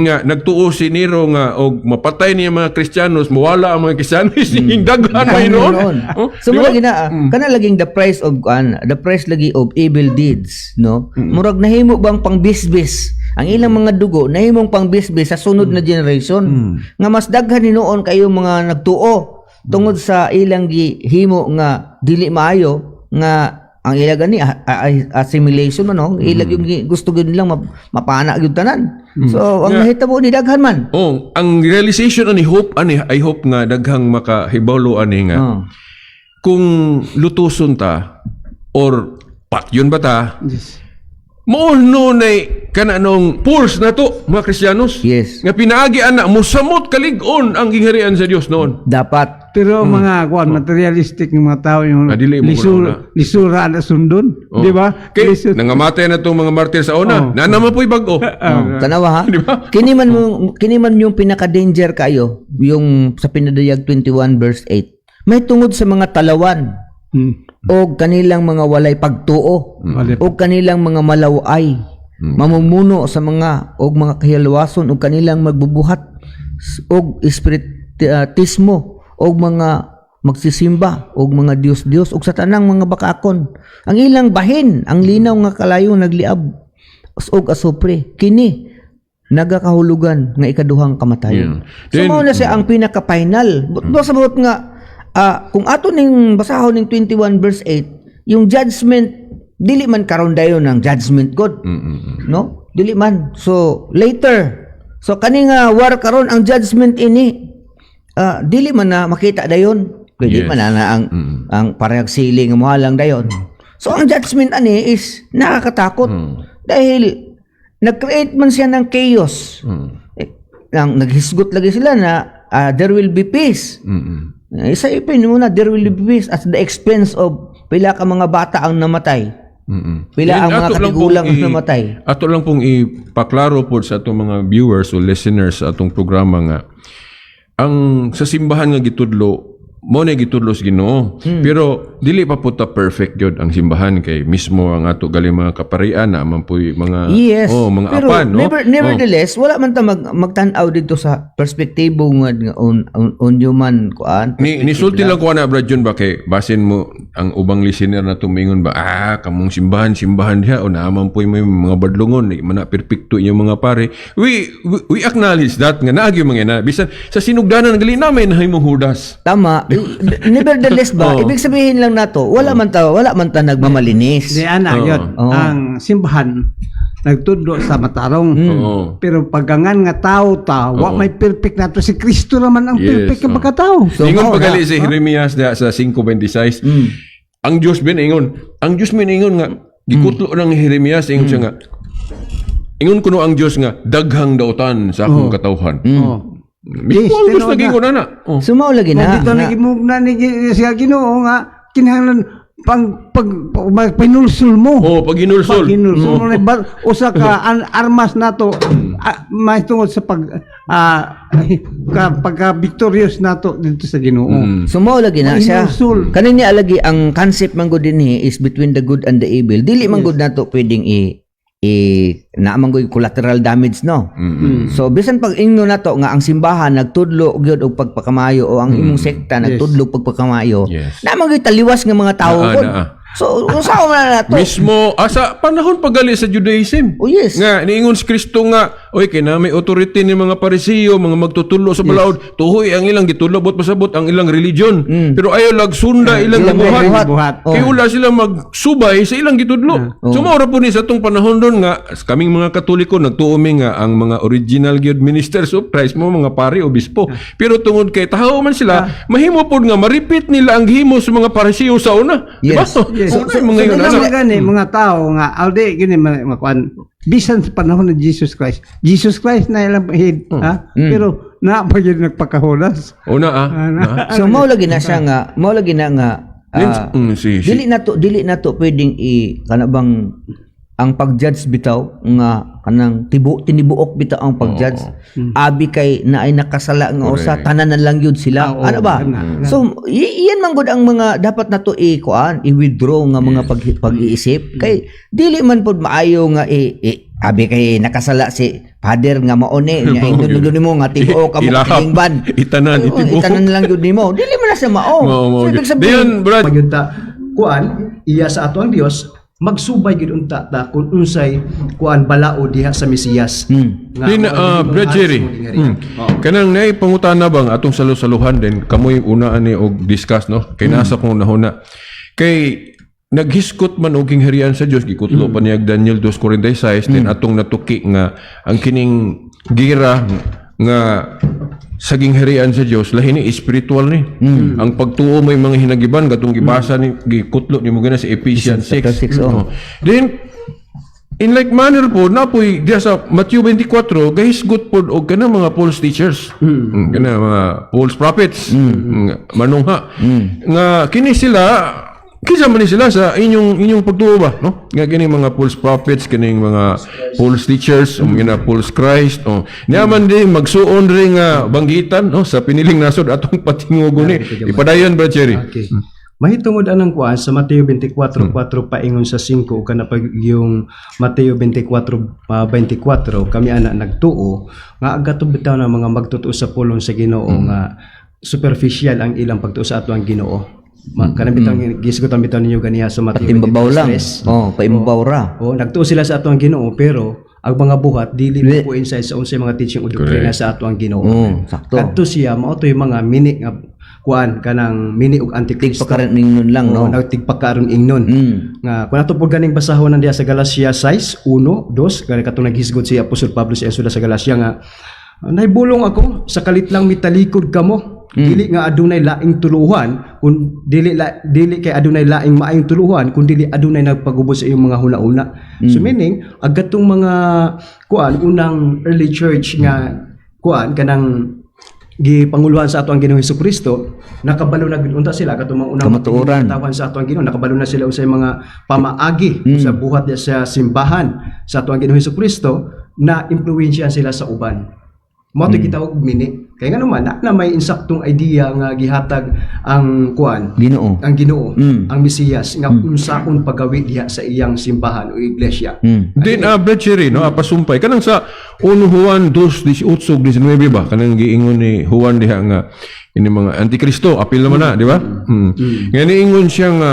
nga nagtuo si Nero nga og mapatay niya mga Kristiyanos mawala ang mga Kristiyanos ning daghan pa noon. So mo lagi na kana laging the price lagi of evil deeds, no. Murag nahimo bang pangbisbis ang ilang mga dugo nahimong pangbisbis sa sunod na generation nga mas daghan ni noon kayo mga nagtuo tungod sa ilang gihimo nga dili maayo nga ang ilag ni assimilation man, no? Ilag yung gusto gyud nilang mapana gyud tanan. So ang nahitabo ni daghan man. Ang realization ani I hope nga daghang makahibalo ani nga kung lutuson ta or patyon ba ta mo nunay kana nung pulse na to mga Kristiyanos Yes. nga pinaagi ana mosamot kalig-on ang gingharian sa Dios noon. Dapat Pero mga materialistic ng mga tao yung Dili mo kuna. lisura na sundon, di ba? Kay nangamatay na tong mga martir sa una. Na naman po'y bago. tanawa ha. Kini man yung pinaka-danger kayo, yung sa Pinadayag 21 verse 8. May tungod sa mga talawan o kanilang mga walay pagtuo o kanilang mga malaway mamumuno sa mga og mga kahilawason o kanilang magbubuhat og espiritismo og mga magsisimba og mga Dios og sa tanang mga bakakon ang ilang bahin ang linaw nga kalayo nagliab og asupre kini nagakahulugan nga ikaduhang kamatayon. So mao na siya ang pinaka-final. Sabot nga kung ato ning basahon ning 21 verse 8 yung judgment dili man karon dayon ng judgment God. No? Dili man. So later. So kani nga war karon ang judgment ini dili man na makita dayon. Dili man na ang parehag siling mo lang dayon. So ang judgment ani is nakakatakot. Dahil nag-create man siya ng chaos. Naghisgot lagi sila na there will be peace. Isipin mo na there will be peace at the expense of pila ka mga bata ang namatay. Pila ang mga katigulang ang namatay. Ato lang pong ipaklaro po sa atong mga viewers o listeners sa atong programa nga ang sa simbahan nga gitudlo mo na gitudlo sa Ginoo. Pero dili pa po ta perfect gyud ang simbahan kay mismo ang ato gali mga kaparian na man puy mga mga pero apan no. Nevertheless, wala man ta magtan-aw dito sa perspektibo nga on human kuan. Ni sulti lang ko na Brad John ba kay basin mo ang ubang listener na tumingon ba kamong simbahan diha o naaman puy may mga badlungon di man na perpekto inyong mga pare. We acknowledge that nga naagi mga na bisan sa sinugdanan gali namin himong hudas. Tama. Nevertheless ba, ibig sabihin lang nato, wala man ta nagmamalinis. Di ana yun. Ang simbahan nagtudlo sa matarong. Pero paggangan nga tao wa may perfect nato si Kristo naman ang perfect nga pagkatao. So, ingon pagali si Jeremias sa 5:26. Ang Dios ingon nga gikutlo ng Jeremias ingon siya nga ingon kuno ang Dios nga daghang daotan sa akong katawhan. Yes, ang Diyos naging na. Sumaw lagi na. Dito nagimugna ni siya Ginoo nga kinahanglan pinulsul mo. Oh, pag inulsol. Ginulsul mo na usa ka armas nato may tungod sa pagka victorious nato dito sa Ginoo. So mao lagi na siya. Inulsul. Kanini alagi ang concept man gud dinhi is between the good and the evil. Dili man gud nato pwedeng naamang gud collateral damage no. So bisan pag ingno nato nga ang simbahan nagtudlo gyud og pagpakamayo o ang imong sekta nagtudlo og pagpakamayo. Yes. Naamang gud taliwas nga mga tawo Naa, gud. naa. So usaw na nato. Mismo asa panahon pagali sa Judaism. Oh yes. Nga niingon si Kristo nga, oy kay na may authority ni mga Parisiyo, mga magtutulo sa balaod, tuhoy ang ilang gitulobot pasabot ang ilang religion. Pero ayaw lagsunda ilang ilang buhat. buhat. Kay wala sila magsubay sa ilang gitudlo. So mao ra po ni sa tong panahon doon nga kaming mga Katoliko nagtuomi nga ang mga original gyud ministers of Christ mo mga pari obispo. Pero tungod kay tahaw man sila, mahimo pod nga ma-repeat nila ang himo sa mga Parisiyo sa una. Yes. Diba? Yes. So, mga yun, Ano ano? gani mga tao nga aldi gani makuan bisan sa panahon ni Jesus Christ na ilang head ha pero na pa gyud nagpakahulas. Una So mao lagi na siya nga, mao lagi na nga dili nato pwedeng kana bang ang pag-judge bitaw nga kanang tinibuok bitaw ang pag-judge abi kay naay nakasala nga usa tanan na lang yun sila ano ba so iyan man gud ang mga dapat nato i-withdraw nga mga pag-iisip kay dili man pud maayo nga abi kay nakasala si father nga maone nya indun nimo nga tibuok ka mo kilingban itanan itanan lang yun nimo dili man na siya mao so ibig sabihin Brad, Pagyunta kuan iya sa ato ang Dios magsubay gid unta ta kung unsay kuan balao diha sa Mesiyas. Brad Jerry, kanang nay pangutana bang atong salusaluhan din kamoy una ani og discuss no kay nasa kong nahuna kay naghiskot man og kingharian sa Dios gikutlo pa niya Daniel 2:46 din atong natuki nga ang kining gira nga sa gingharian sa Dios lahi ni spiritual ni ang pagtuo may mga hinagiban gatong gibasa ni gikutlo ni mo gana sa Ephesians 6 then in like manner po napoy diya sa Matthew 24 gahisgot pod og kana mga false teachers kana mga false prophets manungha nga kini sila kinsa man ni sila sa inyong pagtuo ba no nga kini mga false prophets kining mga false teachers mga false Christ niyaman din magsuon ring banggitan no sa piniling nasod atong patingugon ni ipadayon Brad Cherry. Okay. Mahitungod anang kuan sa Mateo 24:4 paingon sa 5 kana pag yung Mateo 24:24 kami ana nagtuo nga agato bitaw na mga magtutuo sa pulong sa Ginoo nga superficial ang ilang pagtuo sa ato ang Ginoo. Kanang bitang gisgutan bitaw ninyo ganiya sa Mateo 23. imbabaw lang paimbabaw ra Nagtuo sila sa ato ang Ginoo pero ang mga buhat dili mo po inside sa unsay mga teaching o doktrina sa ato ang Ginoo. sakto Kadto siya mao toy mga mini nga kuan kanang mini ug antikristo. pagkaran mingnon lang no Nagtigpakaron ingnon. Nga kun ato pud ganing basahon nandiya sa Galacia 6:1, 2 kani katong naghisgod si Apostol Pablo sa suda sa Galacia nga naibulong ako sa kalit lang mitalikod kamo. Dili nga adunay laing tuluhan kun dili kay adunay laing maayong tuluhan kun dili adunay nagpagubot sa iyong mga huna-una. So meaning agatong mga kuan unang early church nga kuan kanang gipanguluhan sa ato ang Ginoong Hesukristo nakabalo na gid unta sila katong mga unang Kamatuoran. katawan sa ato ang Ginoo nakabalo na sila usay mga pamaagi sa buhat sa simbahan sa ato ang Ginoong Hesukristo na impluwensyahan sila sa uban. Mao to gitawag mini kay nga naman na may insaktong idea nga gihatag ang kuan Ginoo ang Ginoo ang Mesiyas nga unsaon pagawi diha sa iyang simbahan o iglesia. Then Brad Cherry no apasumpay kanang sa 1 Juan 2:18-19 ba kanang giingon ni Juan diha nga ini mga antikristo apil naman na di ba nga niingon siya nga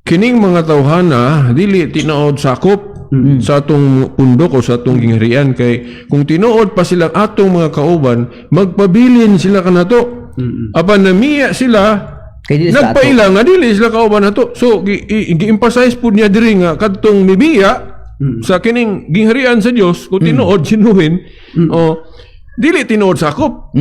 kining mga tawhana dili tinuod sakop sa atong pundok o sa atong gingharian kay kung tinuod pa silang atong mga kauban magpabilin sila kanato apan namiya sila kay dili sa ato nagpaila nga dili sila kauban nato so gi-emphasize pud niya diri nga kadtong mibiya sa kining gingharian sa Dios kung tinuod sinuhin o dili tinuod sakop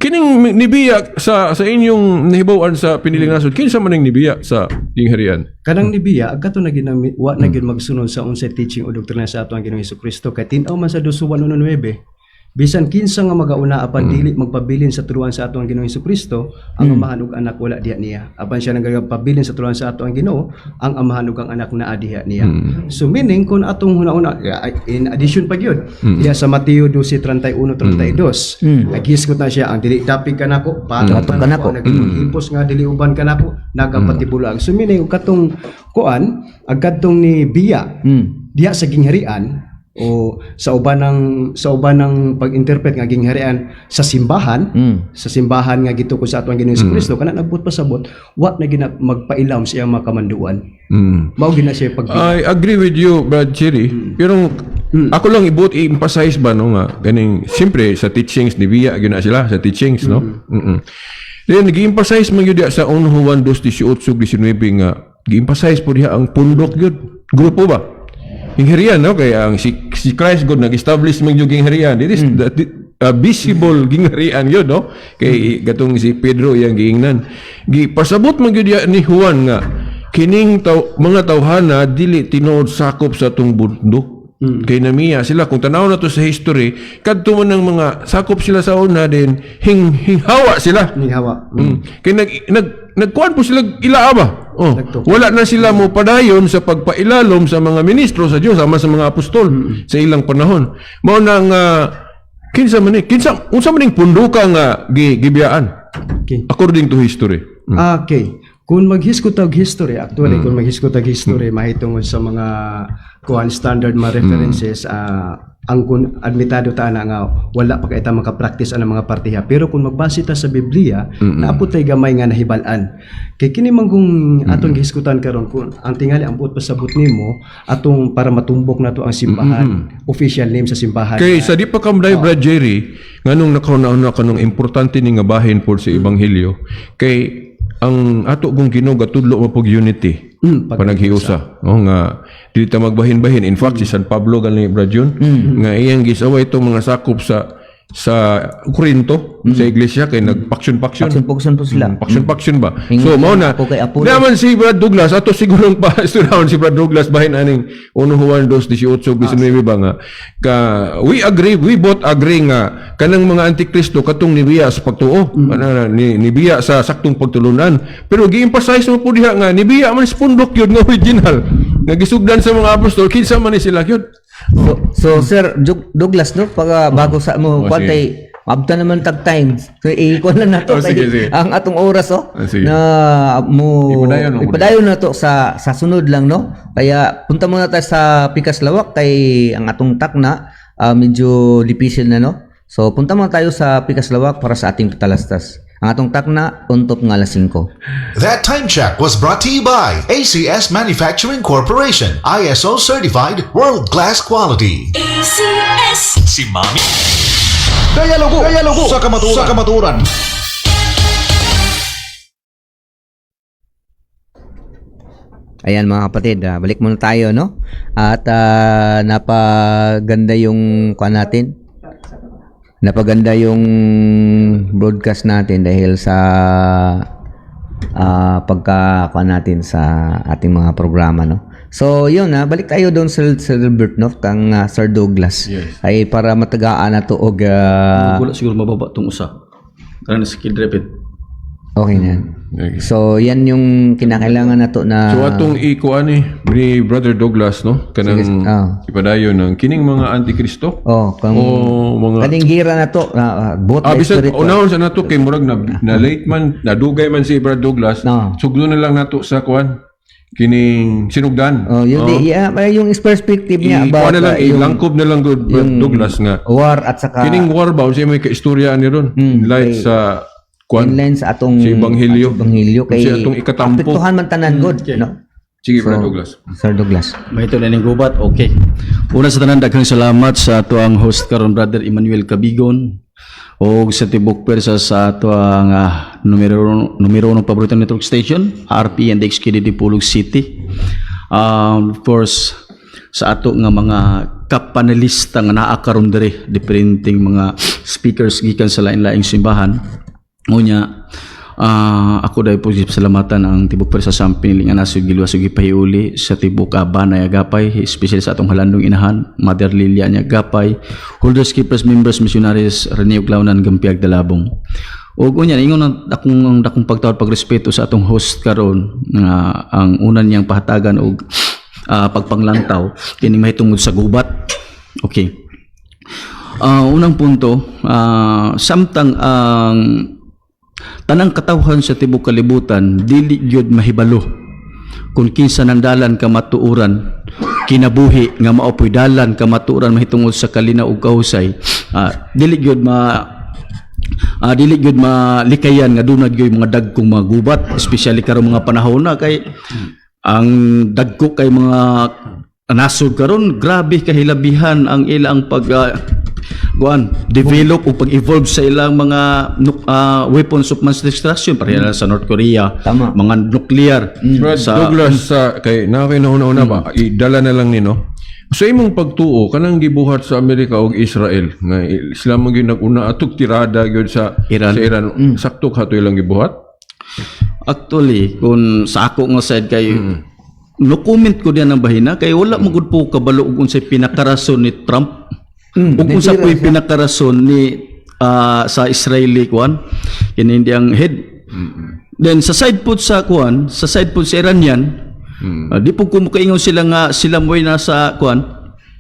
kining nibiya sa inyong nahibawan sa piniling nasod kinsa man ning nibiya sa gingharian Kanang nibiya agkato na ginamit wa na gyud magsunod sa unsay teaching o doktrina sa ato ang Ginoong Hesukristo kay tin-aw man sa 2:1-9 bisan kinsa nga magauna apan dili magpabilin sa tuluan sa ato ang Ginoong Hesukristo, ang amahan ug anak wala diha niya. Apan siya nagpabilin sa tuluan sa ato ang Ginoo, ang amahan ug ang anak naa diha niya. So meaning kun atong huna-una in addition pa gyud diha sa Mateo 12:31-32, naghisgot na siya ang dili dapig kanako, Patog kanako. Nag-impos nga dili uban kanako, nagapatibulag. So meaning ug katong kuan, ag kadtong ni Biya diha sa gingharian o sa uban ng pag-interpret nga gingharian sa simbahan nga gitukod sa ato ang Ginoong Kristo kana nagbuot pasabot wa na gina magpailam sa iyang mga kamanduan. Mao gina siya pag I agree with you, Brad Cherry. Pero ako lang i-emphasize ba no nga ganing siyempre sa teachings ni Bia gina sila sa teachings no. Then nag-emphasize man gyud sa 1 Juan 2:18-19 nga gi-emphasize po diha ang pundok gyud grupo ba. Gingharian no kay ang si Christ God nag-establish man yung gingharian. It is visible gingharian yun no kay gatong si Pedro yang giingnan. Pasabot man gyud ni Juan nga kining mga tawhana dili tinuod sakop sa tong bundok. Kay namiya sila kung tanaw na to sa history kadto man ng mga sakop sila sa una din hinghawa sila. Hinghawa. Kay nagkuan po sila ilaaba. Wala na sila mo padayon sa pagpailalom sa mga ministro sa Dios sama sa mga apostol sa ilang panahon. Mao nang kinsa unsa man ning punduka nga gibiyaan. Okay. According to history. Okay. Kung maghisgot og history, actually kung maghisgot og history mahitungod sa mga kuan standard mga references ang kun admitado ta na nga wala pa kay ta maka-practice ang mga partiha, pero kung magbase ta sa Biblia naapod tay gamay nga nahibal-an kay kini man kung aton gihisgutan karon kung ang tingali ang buot pasabot nimo atong para matumbok nato ang simbahan official name sa simbahan. Kay sa di pa kamday Brad Jerry nganong nakauna kanong importante ni nga bahin po sa ebanghelyo kay ang ato kung Ginoo gatudlo mo pog unity panaghiusa nga dili ta magbahin-bahin. In fact si San Pablo gani Brad Jun nga iyang gisaway itong mga sakop sa Corinto sa iglesia kay nagpaksyon po sila. paksyon ba so mao na naman si Brad Douglas ato sigurong pa student si Brad Douglas bahin aning 1 Juan 2:18-19 ba nga we both agree nga kanang mga antikristo katong nibiya sa pagtuo nibiya sa saktong pagtulunan, pero gi-emphasize mo po diha nga nibiya man sa pundok yun nga original nagisugdan sa mga apostol kinsa man ni sila yun. So Sir Douglas no bago sa mo kwantay abta naman tag time so ikuan lang nato sige. ang atong oras sige. na mo ipadayon na to sa sunod lang no kaya punta muna tayo sa Pikas Lawak kay ang atong takna medyo lipisil na no, so punta muna tayo sa Pikas Lawak para sa ating patalastas. Ang atong takna untop nga alas 5. That time check was brought to you by ACS Manufacturing Corporation, ISO certified world-class quality. ACS. Si Mami. Kaya lugo sa kamaturan. Ayan mga kapatid, balik muna tayo no. At napaganda yung natin. Napaganda yung broadcast natin dahil sa pagka natin sa ating mga programa no. So yun balik tayo doon sa Albert no kang Sir Douglas. Yes. Ay para matagaan na to og wala siguro mababa tong usa. Kana na skill repeat. okay na. Okay. So yan yung kinakailangan na to na So atong ikuan ni Brother Douglas no kanang ipadayon ng kining mga antikristo kung mga kaning gira na to both bisan unahon sa nato kay murag na late man nadugay man si Brother Douglas sugdo na lang nato sa kuan kining sinugdan yung perspective niya about na lang ilangkob na lang Brother Douglas nga war at saka kining war ba unsay may kaistorya ni ron light sa inline sa atong si Ebanghelyo kay atong ikatampo apektuhan man tanan god no. Sige Brother Douglas. Sir Douglas. Mahito na ning gubat. Okay. Una sa tanan daghang salamat sa ato ang host karon Brother Emmanuel Cabigon o sa tibok persa sa ato ang numero 1 paborito network station RP and XKDD Pulog City. Of course sa ato nga mga kapanelista nga naa karon diri differenting mga speakers gikan sa lain-laing simbahan. Ngunya Ako dahil po salamatan ang tibok per sa samping nga nasod gilwas ug ipahiuli sa tibok Banay Agapay, especially sa atong halandong inahan, Mother Lilia niya Agapay, holders, keepers, members, missionaries, Reneo Glaunan, Gampiag, Dalabong. O unya ingon akong pagtawad pagrespeto sa atong host karon nga ang unan niyang pahatagan og pagpanglantaw kini mahitungod sa gubat. Okay. Unang punto, samtang ang tanang katawhan sa tibok kalibutan dili gyud mahibalo kung kinsa nang dalan ka matuuran kinabuhi nga maopoy dalan ka matuuran mahitungod sa kalinaw ug kahusay. Dili gyud malikayan nga dunad gyud mga dagkong mga gubat, especially karon mga panahon na kay ang dagko kay mga nasod karon grabe kahilabihan ang ilang develop o pag-evolve sa ilang mga weapons of mass destruction pareha sa North Korea. Tama. Mga nuclear Brad Douglas, kay nakinauna ba, idala na lang ni, no? Sa imong pagtuo, kanang gibuhat sa Amerika o Israel, nga sila mo nag-una atog tirada gyud sa Iran. Sakto ka to ilang gibuhat? Actually, kung sa ako nga side kay no comment ko diyan ang bahina kay wala mo gud po kabalo ug unsay pinakarason ni Trump ug unsa po'y pinakarason ni sa Israeli kuan kini ang head. Then sa side po sa kuan, sa side po sa Iranian, di po ko makaingon sila nga sila mo'y nasa kuan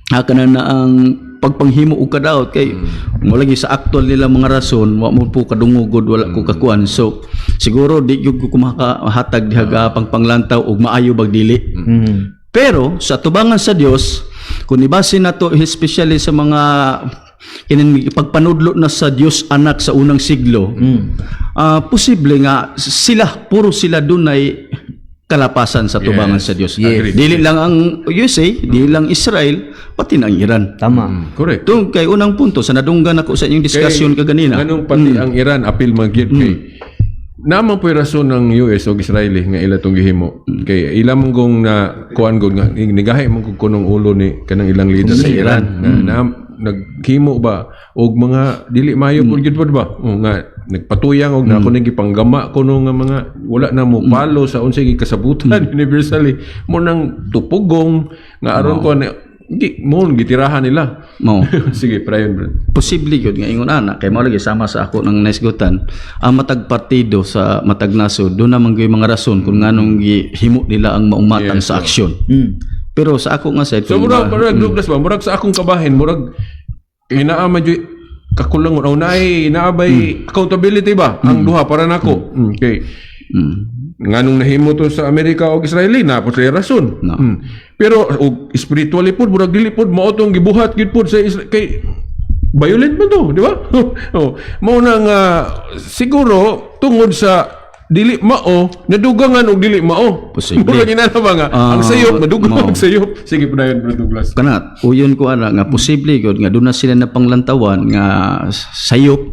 kana na ang pagpanghimo og kadaot kay mo lagi sa actual nila mga rason wa mo po kadungogod wala ko kakuan. So siguro di gyud ko makahatag diha pangpanglantaw og maayo bag dili. Pero sa tubangan sa Dios kung ibasin nato especially sa mga kinin pagpanudlo na sa Dios anak sa unang siglo, posible nga puro sila dunay kalapasan sa tubangan sa Dios. Dili lang ang USA, dili lang Israel, pati na ang Iran. Tama. Correct. Tung kay unang punto sa nadunggan ako sa inyong discussion kaganina. Anong pati ang Iran apil magyud kay naman po rason ng US o Israeli nga ila tong gihimo kay ilang gong na kuan gud nga nigahi man kung kunong ulo ni kanang ilang leader sa Iran na naghimo ba og mga dili mayo pud gyud ba nga nagpatuyang og na ako gipanggama kuno nga mga wala na mo palo sa unsay kasabutan universally mo nang tupugong nga aron ko mo gitirahan nila. Sige, prayon bro. Posible yun nga ingon ana kay mao lagi sama sa ako ng naisgutan ang matag partido sa matag nasod do naman gyud mga rason kung nganong gihimo nila ang maumatang sa aksyon. Pero sa ako nga side so murag Douglas ba murag sa akong kabahin murag inaama jud kakulangon o naabay accountability ba ang duha para nako. Okay. Nganong nahimo to sa Amerika o Israeli na po sa rason. Pero og spiritually pod murag dili pod mao tong gibuhat gid pod sa kay violent man to, di ba? Mao nang siguro tungod sa dili mao nadugangan og dili mao. Murag ginana ba nga ang sayop madugang og sayop. Sige padayon bro Douglas. Kanat uyon ko ana nga posible gyud nga doon na sila na panglantawan nga sayop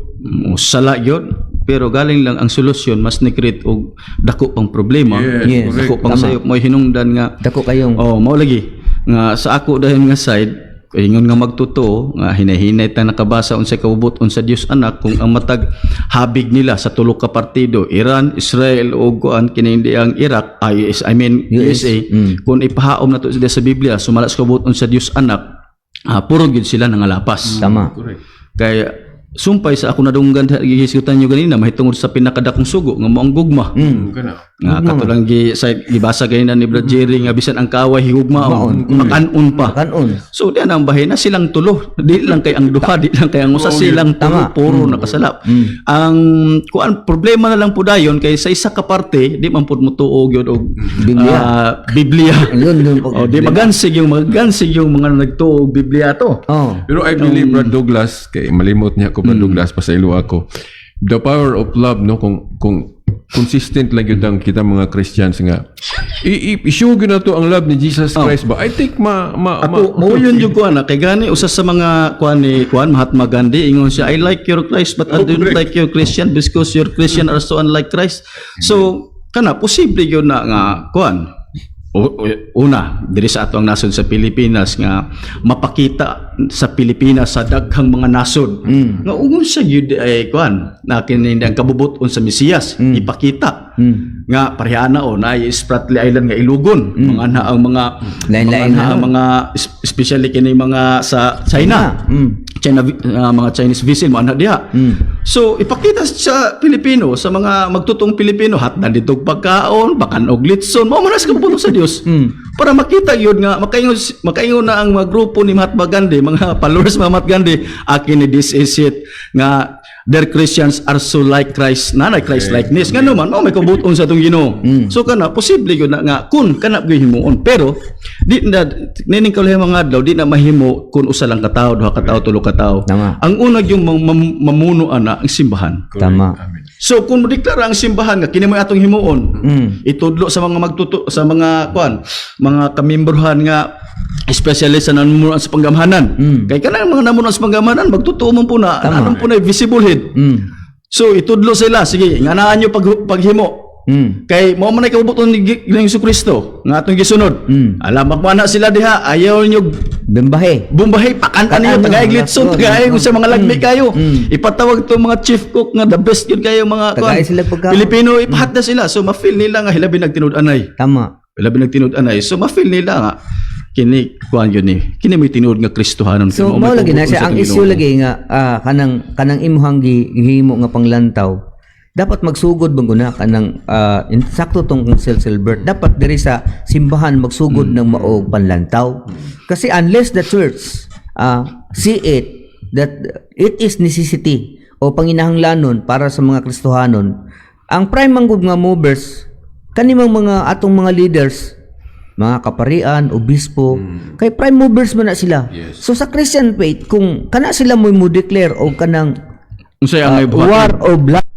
o sala gyud. Pero galing lang ang solusyon mas ni-create og dako pang problema. Yes. Dako pang sayop mo hinungdan nga Dako kayong mao lagi nga sa ako dahil nga side ingon nga magtotoo nga hinay-hinay ta nakabasa unsay kabubuton sa Dios anak kung ang matag habig nila sa tulo ka partido Iran, Israel ug kuan kini hindi ang Iraq USA kung ipahaom nato sila sa Biblia sumala sa kabubuton sa Dios anak puro gyud sila nangalapas. tama. Kay sumpay sa ako nadunggan gihisgutan nyo ganina mahitungod sa pinakadakong sugo nga mo ang gugma nga katulang gibasa ganina ni Brad Jerry nga bisan ang kaaway higugmaon makanon pa so diyan ang bahin na silang tulo di lang kay ang duha di lang kay ang usa silang tulo puro nakasalap ang kuan problema na lang po dayon kay sa isa ka parte di man pud mo tuo gyud og Biblia di magansig yung mga nagtuo og Biblia to. Pero I believe Brad Douglas kay malimot niya ko Brad Douglas pasaylo ako the power of love no kung consistent lang yun ang kita mga Christians nga i-show yun na to ang love ni Jesus Christ ba I think ako yun yung kuan kay gani usa sa mga kuan ni Mahatma Gandhi ingon siya I like your Christ but I don't like your Christian because your Christian are so unlike Christ. So kana posible yun na nga kuan una diri sa atong nasod sa Pilipinas nga mapakita sa Pilipinas sa daghang mga nasod nga ungon sa yun ay kuan na kini ang kabubuton sa Mesiyas ipakita nga parehana o na Spratly Island nga ilugon mga na ang mga Lain-lain mga, mga especially kini mga sa China mga Chinese vessel mo ana diha. So ipakita sa Pilipino sa mga magtutong Pilipino hatdan dito pagkaon bakan og litson mao man sa kabubuton sa Dios. Para makita yun nga makaingon na ang mga grupo ni Mahatma Gandhi, mga followers ni Mahatma Gandhi, akin ni this is it nga their Christians are so like Christ, nanay Christ likeness. Nga naman, may kabuton sa itong Ginoo. So kana, posible yun na nga, kun kanap yun himuon. Pero, di na, nining kaulay mga adlaw, di na mahimo kun usa lang katao, duha katao, tulo katao. Tama. Ang unag yung mamunuan na ang simbahan. Tama. So kung modeklara ang simbahan nga kini mo atong himuon, itudlo sa mga sa mga mga kamembrohan nga especially sa namunuan sa panggamhanan. Kay kanang mga namunuan sa panggamhanan magtotoo man po na anong po na visible head. So itudlo sila, sige, nganaan nyo paghimo. Kay mo man ay kabubuton ni Jesucristo nga atong gisunod. Alam magmana sila diha, ayaw nyo Bumbahe pakantan niyo tagaig litson tagaig sa mga lagmi kayo. Ipatawag to mga chief cook nga the best yun kayo mga Pilipino ipahat na sila. So ma-feel nila nga hilabi nagtinud-anay. Tama. Hilabi nagtinud-anay. So ma-feel nila nga kini kuan yun ni. Kini may tinuod nga Kristohanon. So mao lagi na siya ang issue lagi nga kanang imuhang gihimo nga panglantaw. Dapat magsugod bang guna kanang insakto tong Silbert. Dapat diri sa simbahan magsugod ng maog panlantaw. Kasi unless the church see it that it is necessity o panginahanglanon para sa mga Kristohanon, ang prime manggod nga movers kanimang mga atong mga leaders, mga kaparian, obispo, kay prime movers man na sila. So sa Christian faith, kung kana sila mo declare o kanang war of love,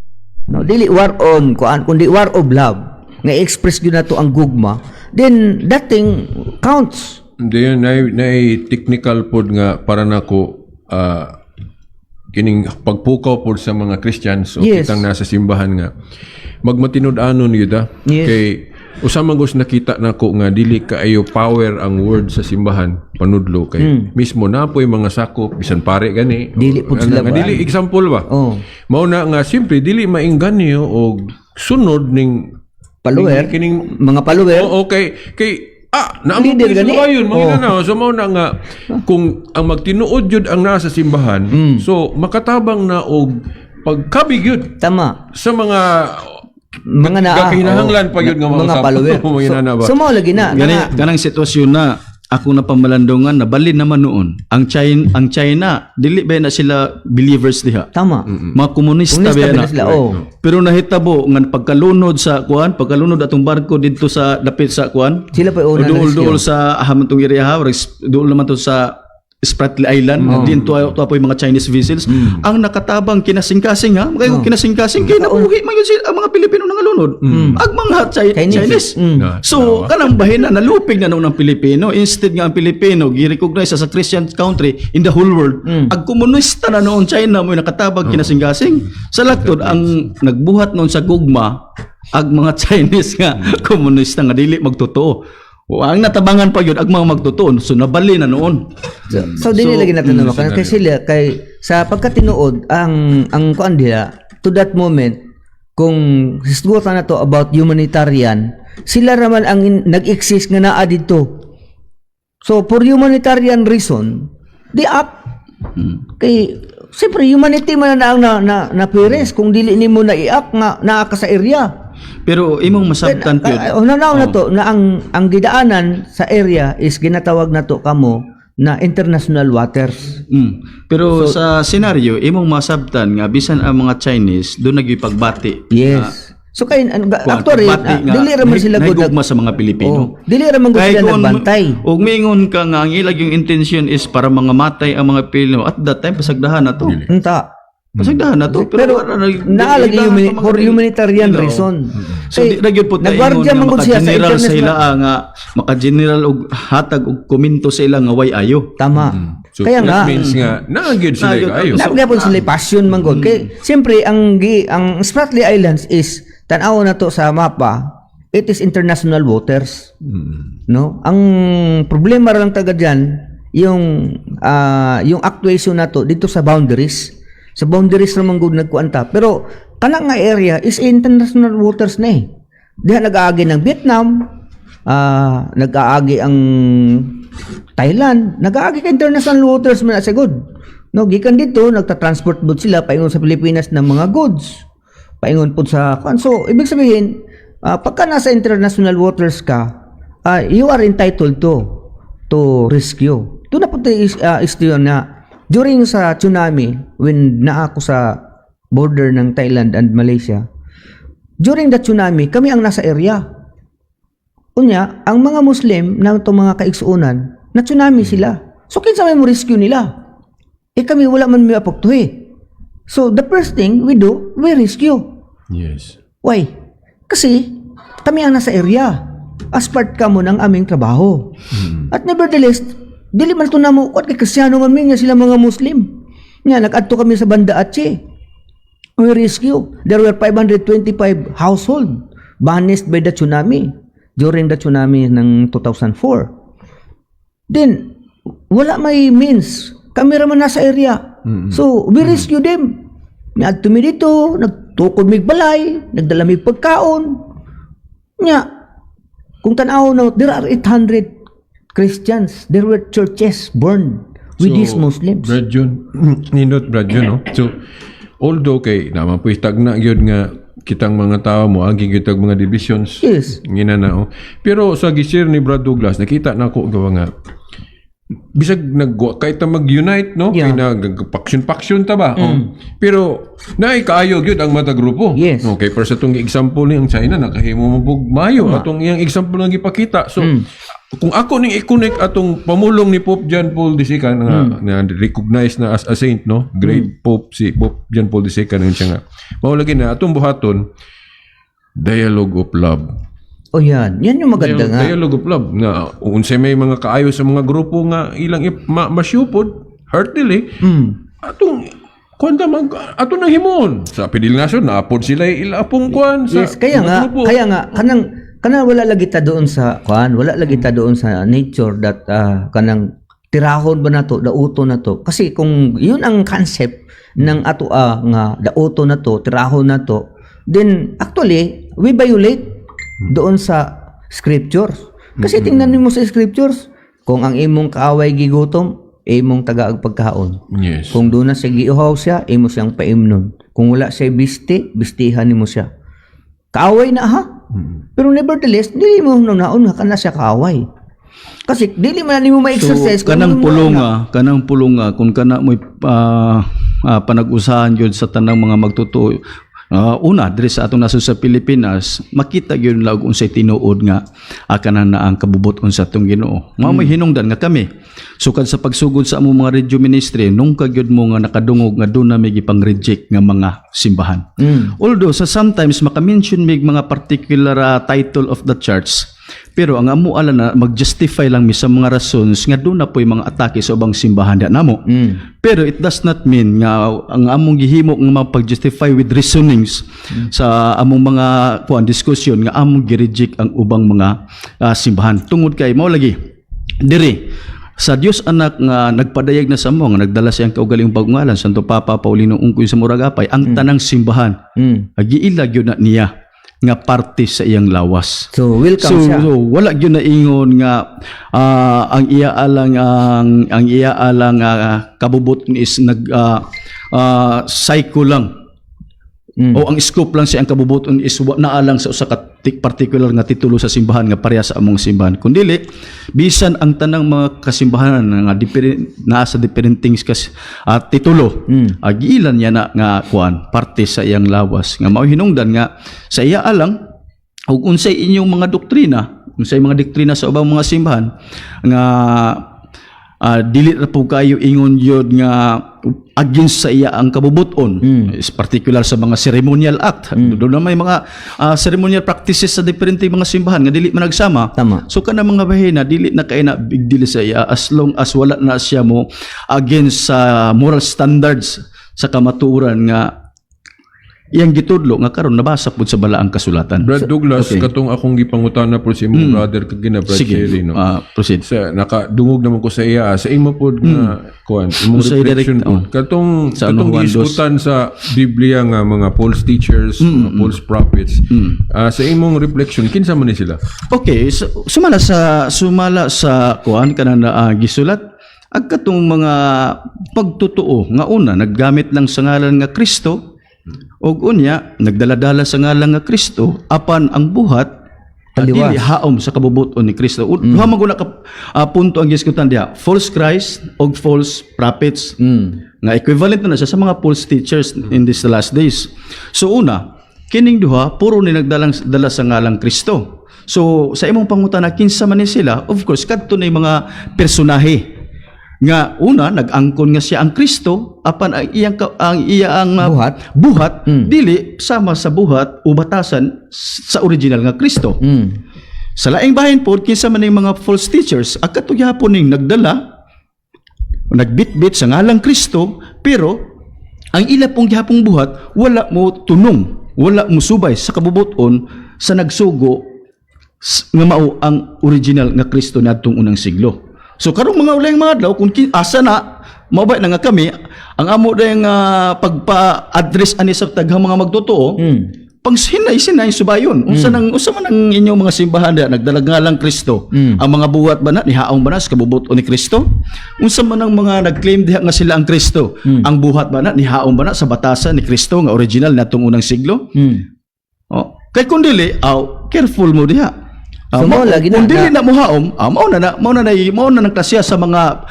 no, dili war on kundi war of love nga express gyud nato ang gugma, then that thing counts. Diyan na technical pod nga para nako kining pagpukaw pod sa mga Christians o kitang nasa simbahan nga magmatinud-anon yun kay usama gos nakita nako nga dili kaayo power ang word sa simbahan panudlo kay mismo na po'y mga sakop bisan pare gani dili pod sila ba dili example ba mao na nga simpre dili mainganyo og sunod ning follower kining mga follower kay naamong yun, mga na. So, mao na nga, kung ang magtinuod yun ang nasa simbahan, so, makatabang na og pagkabig yun. Tama. Sa mga gakahinahanglan pa yun nga mga follower. So, mao lagi na. Ganang sitwasyon na ako na pamalandungan na balin naman noon. Ang China, dili ba na sila believers diha? Tama. Mga komunista ba na sila, Pero nahitabo nga pagkalunod atong barko dito sa dapit sa sila pa una duol sa ahamantong area duol naman to sa Spratly Island din to apoy mga Chinese vessels ang nakatabang kinasing-kasing magay kinasing-kasing kay nabuhi man yun ang mga Pilipino nangalunod ag mga Chinese. So kanang bahin na nalupig na noon ang Pilipino instead nga ang Pilipino gi-recognize as a Christian country in the whole world ag komunista na noon China mo nakatabang kinasing-kasing sa laktod ang nagbuhat noon sa gugma ag mga Chinese nga komunista nga dili magtotoo. Ang natabangan pa yun, ag mga magtutuon. So, nabali na noon. So dili lagi natin naman. Kay sila, sa pagkatinuod, ang kuan nila, to that moment, kung hisgutan na to about humanitarian, sila naman ang nag-exist nga naa dito. So, for humanitarian reason, di up. Kay, siyempre, humanity man na ang na-pires kung dili ni mo na-i-up nga naa ka sa area. Pero imong masabtan yun. Na to na ang gidaanan sa area is ginatawag na to kamo na international waters. Pero sa senaryo imong masabtan nga bisan ang mga Chinese do nagipagbati. Yes. So kay actually dili ra man sila good sa mga Pilipino. Dili ra man good sila nagbantay. Og mingon ka nga ang ilag yung intention is para mga matay ang mga Pilipino at that time pasagdahan na to. Unta. Pasagdahan na to pero naalagi for humanitarian reason. So nagyud po tayo maka-general sa ila nga maka-general og hatag og komento sa ila nga way ayo. Tama. So kaya that nga means nga naagid sila kayo. Nagyapon sila passion man god. Kay siyempre ang Spratly Islands is tan-aw na to sa mapa it is international waters. No? Ang problema lang taga diyan yung actuation nato dito sa boundaries. Sa boundaries naman gud nagkuanta. Pero kana nga area is international waters na eh. Diha nag-aagi ng Vietnam, nag-aagi ang Thailand, nag-aagi ka international waters man as good. No, gikan dito nagta-transport boat sila paingon sa Pilipinas ng mga goods. Paingon pud sa kan. So ibig sabihin, pagka nasa international waters ka, you are entitled to rescue. Ito na po tayo na during sa tsunami, when na ako sa border ng Thailand and Malaysia, during the tsunami, kami ang nasa area. Unya, ang mga Muslim na itong mga kaigsuunan, na tsunami sila. So, kinsa may mo rescue nila? Kami wala man may apoktuhe. So, the first thing we do, we rescue. Yes. Why? Kasi, kami ang nasa area. As part ka mo ng aming trabaho. At nevertheless, dili man ito na mo, kay Kristyano man nga sila mga Muslim. Nga, nag-adto kami sa banda Aceh. We rescue. There were 525 household banished by the tsunami during the tsunami ng 2004. Then, wala may means. Kami raman nasa area. So, we rescue them. Niadto mi dito, nagtukod mig balay, nagdala mig pagkaon. Nya, kung tanaw na, there are 800 Christians. There were churches burned with these Muslims. Brad John, nindot Brad John, no? So, although kay naman po tagna gyud nga kitang mga tao mo aging kitag mga divisions. Yes. Ginana, oh. Pero sa gisir ni Brad Douglas nakita nako gawa nga bisag kahit ta mag-unite, no? Yeah. Kaya nag-paksyon-paksyon ta ba? Oh. Pero naay kaayo gyud ang mata grupo. Yes. Okay, pero sa itong example ni ang China nakahimo mabug mayo atong iyang example nga gipakita. So kung ako ning i-connect atong pamulong ni Pope John Paul II nga recognized na as a saint, no? Great Pope si Pope John Paul II nga siya nga. Mao lagi na atong buhaton dialogue of love. O yan. Yan yung maganda nga. Dialogue of love nga unsay may mga kaayo sa mga grupo nga ilang masyupod heartily atong kwanta atong nang himon sa Pidil Nasyon naapod sila ilapong kwan sa Yes, kaya nga kanang wala lagi ta doon sa kwan, wala lagi ta doon sa nature that kanang tirahon ba nato, dauto na to. Kasi kung yun ang concept ng ato nga dauto na to, tirahon na to, then actually we violate doon sa scriptures. Kasi tingnan mo sa scriptures, kung ang imong kaaway gigutom, imong tagaag pagkaon. yes. Kung doon na siya giuhaw siya, imo siyang paimnon. Kung wala siya bistihan nimo siya. Kaaway na ha? Pero nevertheless, dili mo naon nga kana siya kaaway. Kasi dili man nimo ma-exercise So, kanang pulong kung kana mo panag-usahan gyud sa tanang mga magtutuo. Una, diri sa atong naso sa Pilipinas, makita gyud lag unsay tinuod nga kana na ang kabubuton sa atong Ginoo. May hinungdan nga kami. Sukad sa pagsugod sa among mga radio ministry, nung kagyud mo nga nakadungog nga doon na may gipang-reject nga mga simbahan. Although sa sometimes maka-mention mig mga particular title of the church, pero ang amo ala na mag-justify lang mi sa mga rasons nga doon na po'y mga atake sa ubang simbahan da namo. Pero it does not mean nga ang among gihimo nga mapag-justify with reasonings sa among mga diskusyon nga among gi-reject ang ubang mga simbahan. Tungod kay mao lagi diri sa Dios anak nga nagpadayag na sa mo nga nagdala siyang kaugalingong pagungalan Santo Papa Paulino Ungkoy sa Muragapay ang tanang simbahan giilag yun na niya nga parte sa iyang lawas. So welcome siya. So wala gyud na ingon nga ang iya alang kabubot is nag cycle lang. O ang scope lang siya ang kabubuton is naalang sa usa ka particular nga titulo sa simbahan nga pareha sa among simbahan. Kundi bisan ang tanang mga kasimbahan nga nasa different things titulo, giilan niya na nga parte sa iyang lawas. Nga mao hinungdan nga sa iya alang ug unsay inyong mga doktrina, unsay mga doktrina sa ubang mga simbahan nga dili ra po kayo ingon yun nga against sa iya ang kabubuton, is particular sa mga ceremonial act. Doon na may mga ceremonial practices sa different mga simbahan nga dili man nagsama. Tama. So kana mga bahina dili na kay na big deal sa iya as long as wala na siya mo against sa moral standards sa kamatuoran nga iyang gitudlo nga karon nabasa pud sa balaang kasulatan. Brad Douglas, Okay. katong akong gipangutana po si imong brother kagina Brad Sige, Sherry, no? proceed. Sa nakadungog naman ko sa iya sa imo pod nga kuan imong Sa reflection direct, pod katong Sa ano, katong Juan dos. giisgutan sa Biblia nga mga false teachers, mga false prophets. Sa imong reflection kinsa man ni sila? Okay, sumala sa kuan kanang gisulat ag katong mga pagtotoo nga una naggamit lang sa ngalan nga Kristo ug unya nagdaladala sa ngalan nga Kristo apan ang buhat Taliwas. dili haom sa kabubuton ni Kristo. Duha man guna ka punto ang giskutan diha, false Christ ug false prophets. Nga equivalent na siya sa mga false teachers in these last days. So una, kining duha puro ni nagdala sa ngalang Kristo. So sa imong pangutana kinsa man ni sila, of course kadto na mga personahe nga una nag-angkon nga siya ang Kristo apan ang buhat dili sama sa buhat o batasan sa original nga Kristo. Sa laing bahin po kinsa man ning mga false teachers agkato gyapon ning nagdala nagbitbit sa ngalang Kristo pero ang ila pong gihapong buhat wala mo tunong, wala mo subay sa kabubuton sa nagsugo nga mao ang original nga Kristo nadtong unang siglo. So karong mga ulayng mga adlaw kung asa na mabay na nga kami ang amo dayang pagpa-address ani sa taghang mga magtotoo pang sinay subayon unsa man ang inyong mga simbahan da nagdalag nga lang Kristo ang mga buhat ba na nihaong ba na sa kabubuton ni Kristo unsa man ang mga nagclaim diha nga sila ang Kristo ang buhat ba na nihaong ba na sa batasan ni Kristo nga original natong unang siglo kay kung dili careful mo diha. So, mao lagi na- kung dili na muhaom, mao na nagklasya sa mga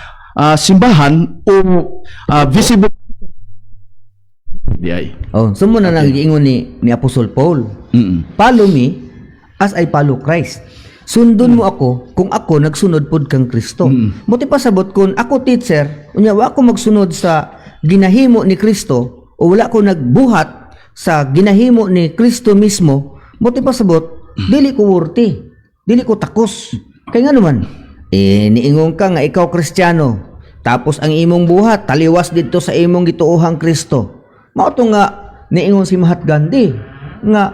simbahan o visible diay. Oh, sumo na lang giingon ni Apostol Paul. Follow me as I follow Christ. Sundon mo ako kung ako nagsunod pod kang Kristo. Muti pasabot kun ako teacher, unya wa ako magsunod sa ginahimo ni Kristo o wala ko nagbuhat sa ginahimo ni Kristo mismo, muti pasabot dili ko worthy. Dili ko takos. Kaya nga naman, niingon ka nga ikaw Kristiyano, tapos ang imong buhat, taliwas dito sa imong gituohang Kristo. Mao to nga, niingon si Mahatma Gandhi, nga,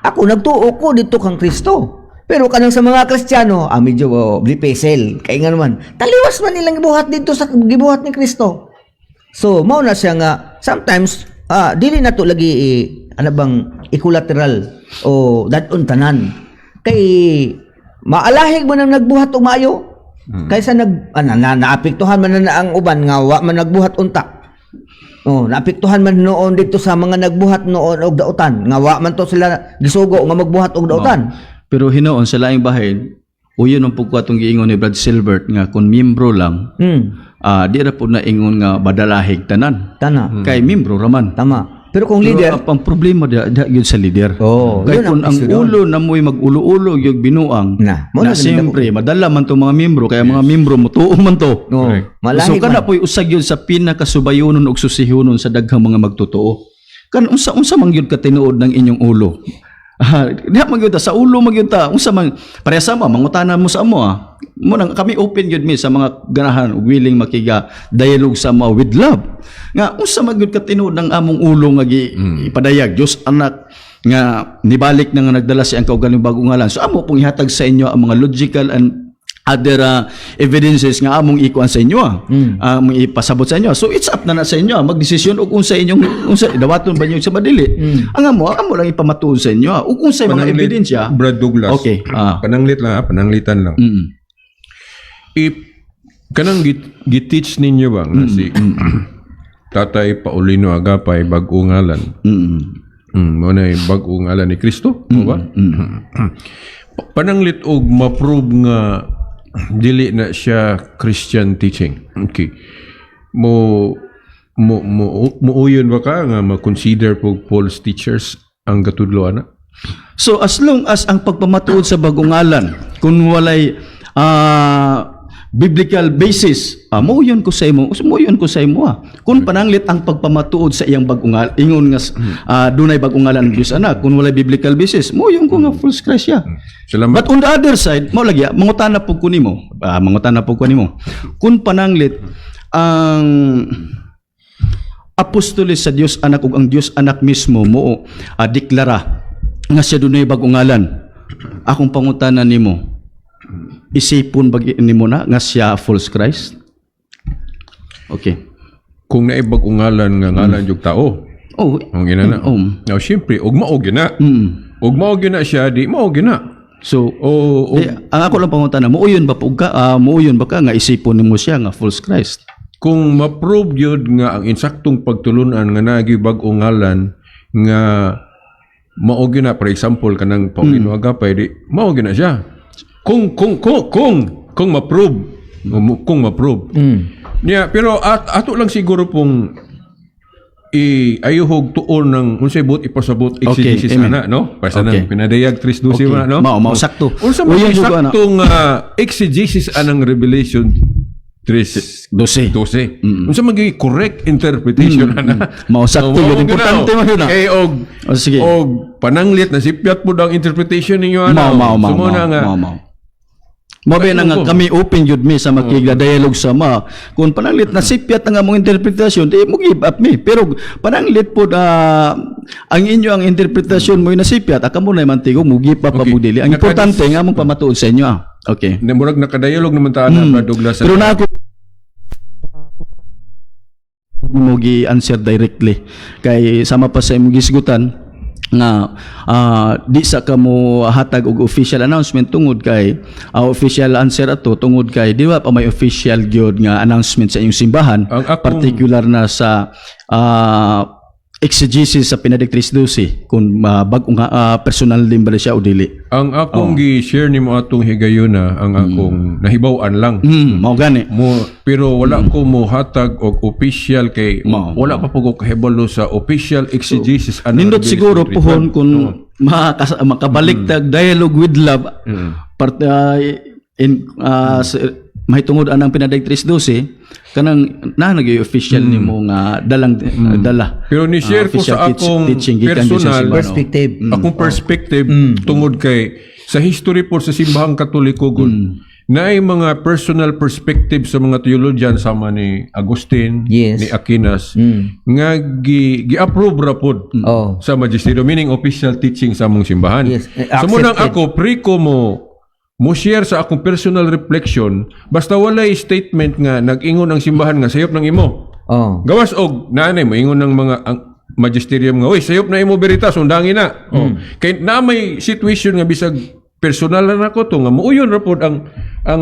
ako nagtuo ko dito kang Kristo. Pero kanang sa mga Kristiyano, medyo blipesel. Kaya nga naman, taliwas man nilang gibuhat dito sa gibuhat ni Kristo. So, mao na siya nga, sometimes, dili na to lagi, equilateral o dadon tanan. Kay maalahig man ang nagbuhat og maayo kaysa naapektuhan man na ang uban nga wa man nagbuhat unta. Naapektuhan man noon dito sa mga nagbuhat noon og dautan nga wa man to sila gisugo nga magbuhat og dautan. Pero hinoon sa laing bahin, uyon ang pagkatong giingon ni Brad Silbert nga kung miyembro lang, di ra po na ingon nga badalahig tanan. Kay miyembro raman. Tama. Pero kung leader, ang problema yun sa leader. Kaya yun kung ang issue ulo na mo'y mag-ulo-ulo yung binuang, Na siyempre, madala man to mga membro, kaya mga membro mo, tuong man to. So, kana po'y usag yun sa pinakasubayonon o susihunon sa daghang mga magtotoo. Unsa man yun katinuod ng inyong ulo. Diha magyud sa ulo magyud ta unsa man pareha sama mangutanan mo sa amo mo nang kami open gyud mi sa mga ganahan willing makiga dialogue sa amo with love nga unsa man gyud ka tinuod ng among ulo nga ipadayag Dios anak nga nibalik na nga nagdala si ang kaugaling bagong ngalan so amo pong ihatag sa inyo ang mga logical and other evidences nga among ikuan sa inyo among ipasabot sa inyo so it's up na sa inyo magdesisyon og unsa inyong unsa dawaton ba niyo sa madili ang amo lang ipamatuon sa inyo ug unsa mga ebidensya Brad Douglas. Okay. Pananglitan lang. If kanang giteach ninyo ba nga si Tatay Paulino Agapay bag-o ngalan. Mo na bag-o ngalan ni Kristo, mo ba? Pananglit og ma-prove nga dili na siya Christian teaching. Okay. Muuyon ba ka nga ma-consider po false teachers ang gatudloan na? So as long as ang pagpamatuod sa bagong ngalan kung walay biblical basis muuyon ko sa imo kung pananglit ang pagpamatuod sa iyang bagong ngalan ingon nga dunay bagong ngalan Dios anak kung walay biblical basis muuyon ko nga false Christ siya. Salamat. But on the other side mao lagi mangutana po ko nimo kung pananglit ang apostoles sa Dios anak ug ang Dios anak mismo mo deklara nga siya dunay bag-ong ngalan. Akong pangutanan nimo, isipon bag nimo na nga siya false Christ? Okay. Kung naibag ungalan nga ngalan yung tao, Oh, ang ginana. Now, siyempre, og mao gina. Og mao gina siya, di mao gina. so O, ang ako lang pangutanan, muuyon ba pug ka muuyon ba ka nga isipon nimo siya nga false Christ? kung ma-prove yun nga ang insaktong pagtulunan nga nagibag ungalan nga mao gina, for example, kanang Paulino Agapay, di mao gina siya. Kung ma-prove, kung ma-prove. Yeah, pero ato lang siguro pong ayuhog tuon ng unsay buot ipasabot exegesis amen. ana, no? Para sa Okay. nang pinadayag 3:12 Okay. na, no? Mao sakto. Unsa Uyon man jud ko, ana. saktong exegesis anang Revelation 3:12. 12. Unsa magi correct interpretation ana? Mao sakto mao yun. gina, Importante man yun, ah. Eh O, sige. og pananglit na sipyat po ang interpretation ninyo ana. Mao. Sumuna nga. Mabe na nga Ayun po. kami open jud mi sa makigla dialogue sa kung pananglit na sipyat nga mong interpretasyon di mo give up mi, pero pananglit po ang inyo ang interpretasyon mo na sipyat aka mo na mantigo mo give up pa Okay. mo dili. Ang importante nga mong pamatuod sa inyo. Okay. Na murag nakadialog naman ta ana Brad Douglas. Pero na ako mo gi-answer directly kay sama pa sa imong gisgutan nga di sa ka mo hatag og official announcement tungod kay official answer ato tungod kay di ba pa may official gyud nga announcement sa inyong simbahan, Ang akong- particular na sa exegesis sa Benedict 3:12 kung bag-ong personal din ba siya o dili. Ang akong gi-share nimo atong higayuna ang akong nahibaw-an lang. Mao gani. Pero wala ko mo hatag og official kay wala pa po ko kahibalo sa official exegesis ana Nindot Revelation siguro 3:12. puhon kung makabaliktag dialogue with love mahitungod anang Benedict 3:12 kanang nagay official nimo nga dala. Pero ni-share ko official sa akong teaching gikan din sa personal simbahan, no? Perspective. akong perspective tungod kay sa history po sa simbahang Katoliko gud naay mga personal perspective sa mga theologian sama ni Agustin, Yes. ni Aquinas nga gi-approve ra pod Oh. sa magisтерio, meaning official teaching sa among simbahan. Yes, So munang accepted. ako pre ko mo share sa akong personal reflection basta walay statement nga nag-ingon ang simbahan nga sayop ng imo. Oh. Gawas og nanay mo ingon ng mga magisterium nga, "Oy, sayop na imo veritas, undangin na." Oh. Kay na may situation nga bisag personal na nako to nga muuyon ra pod ang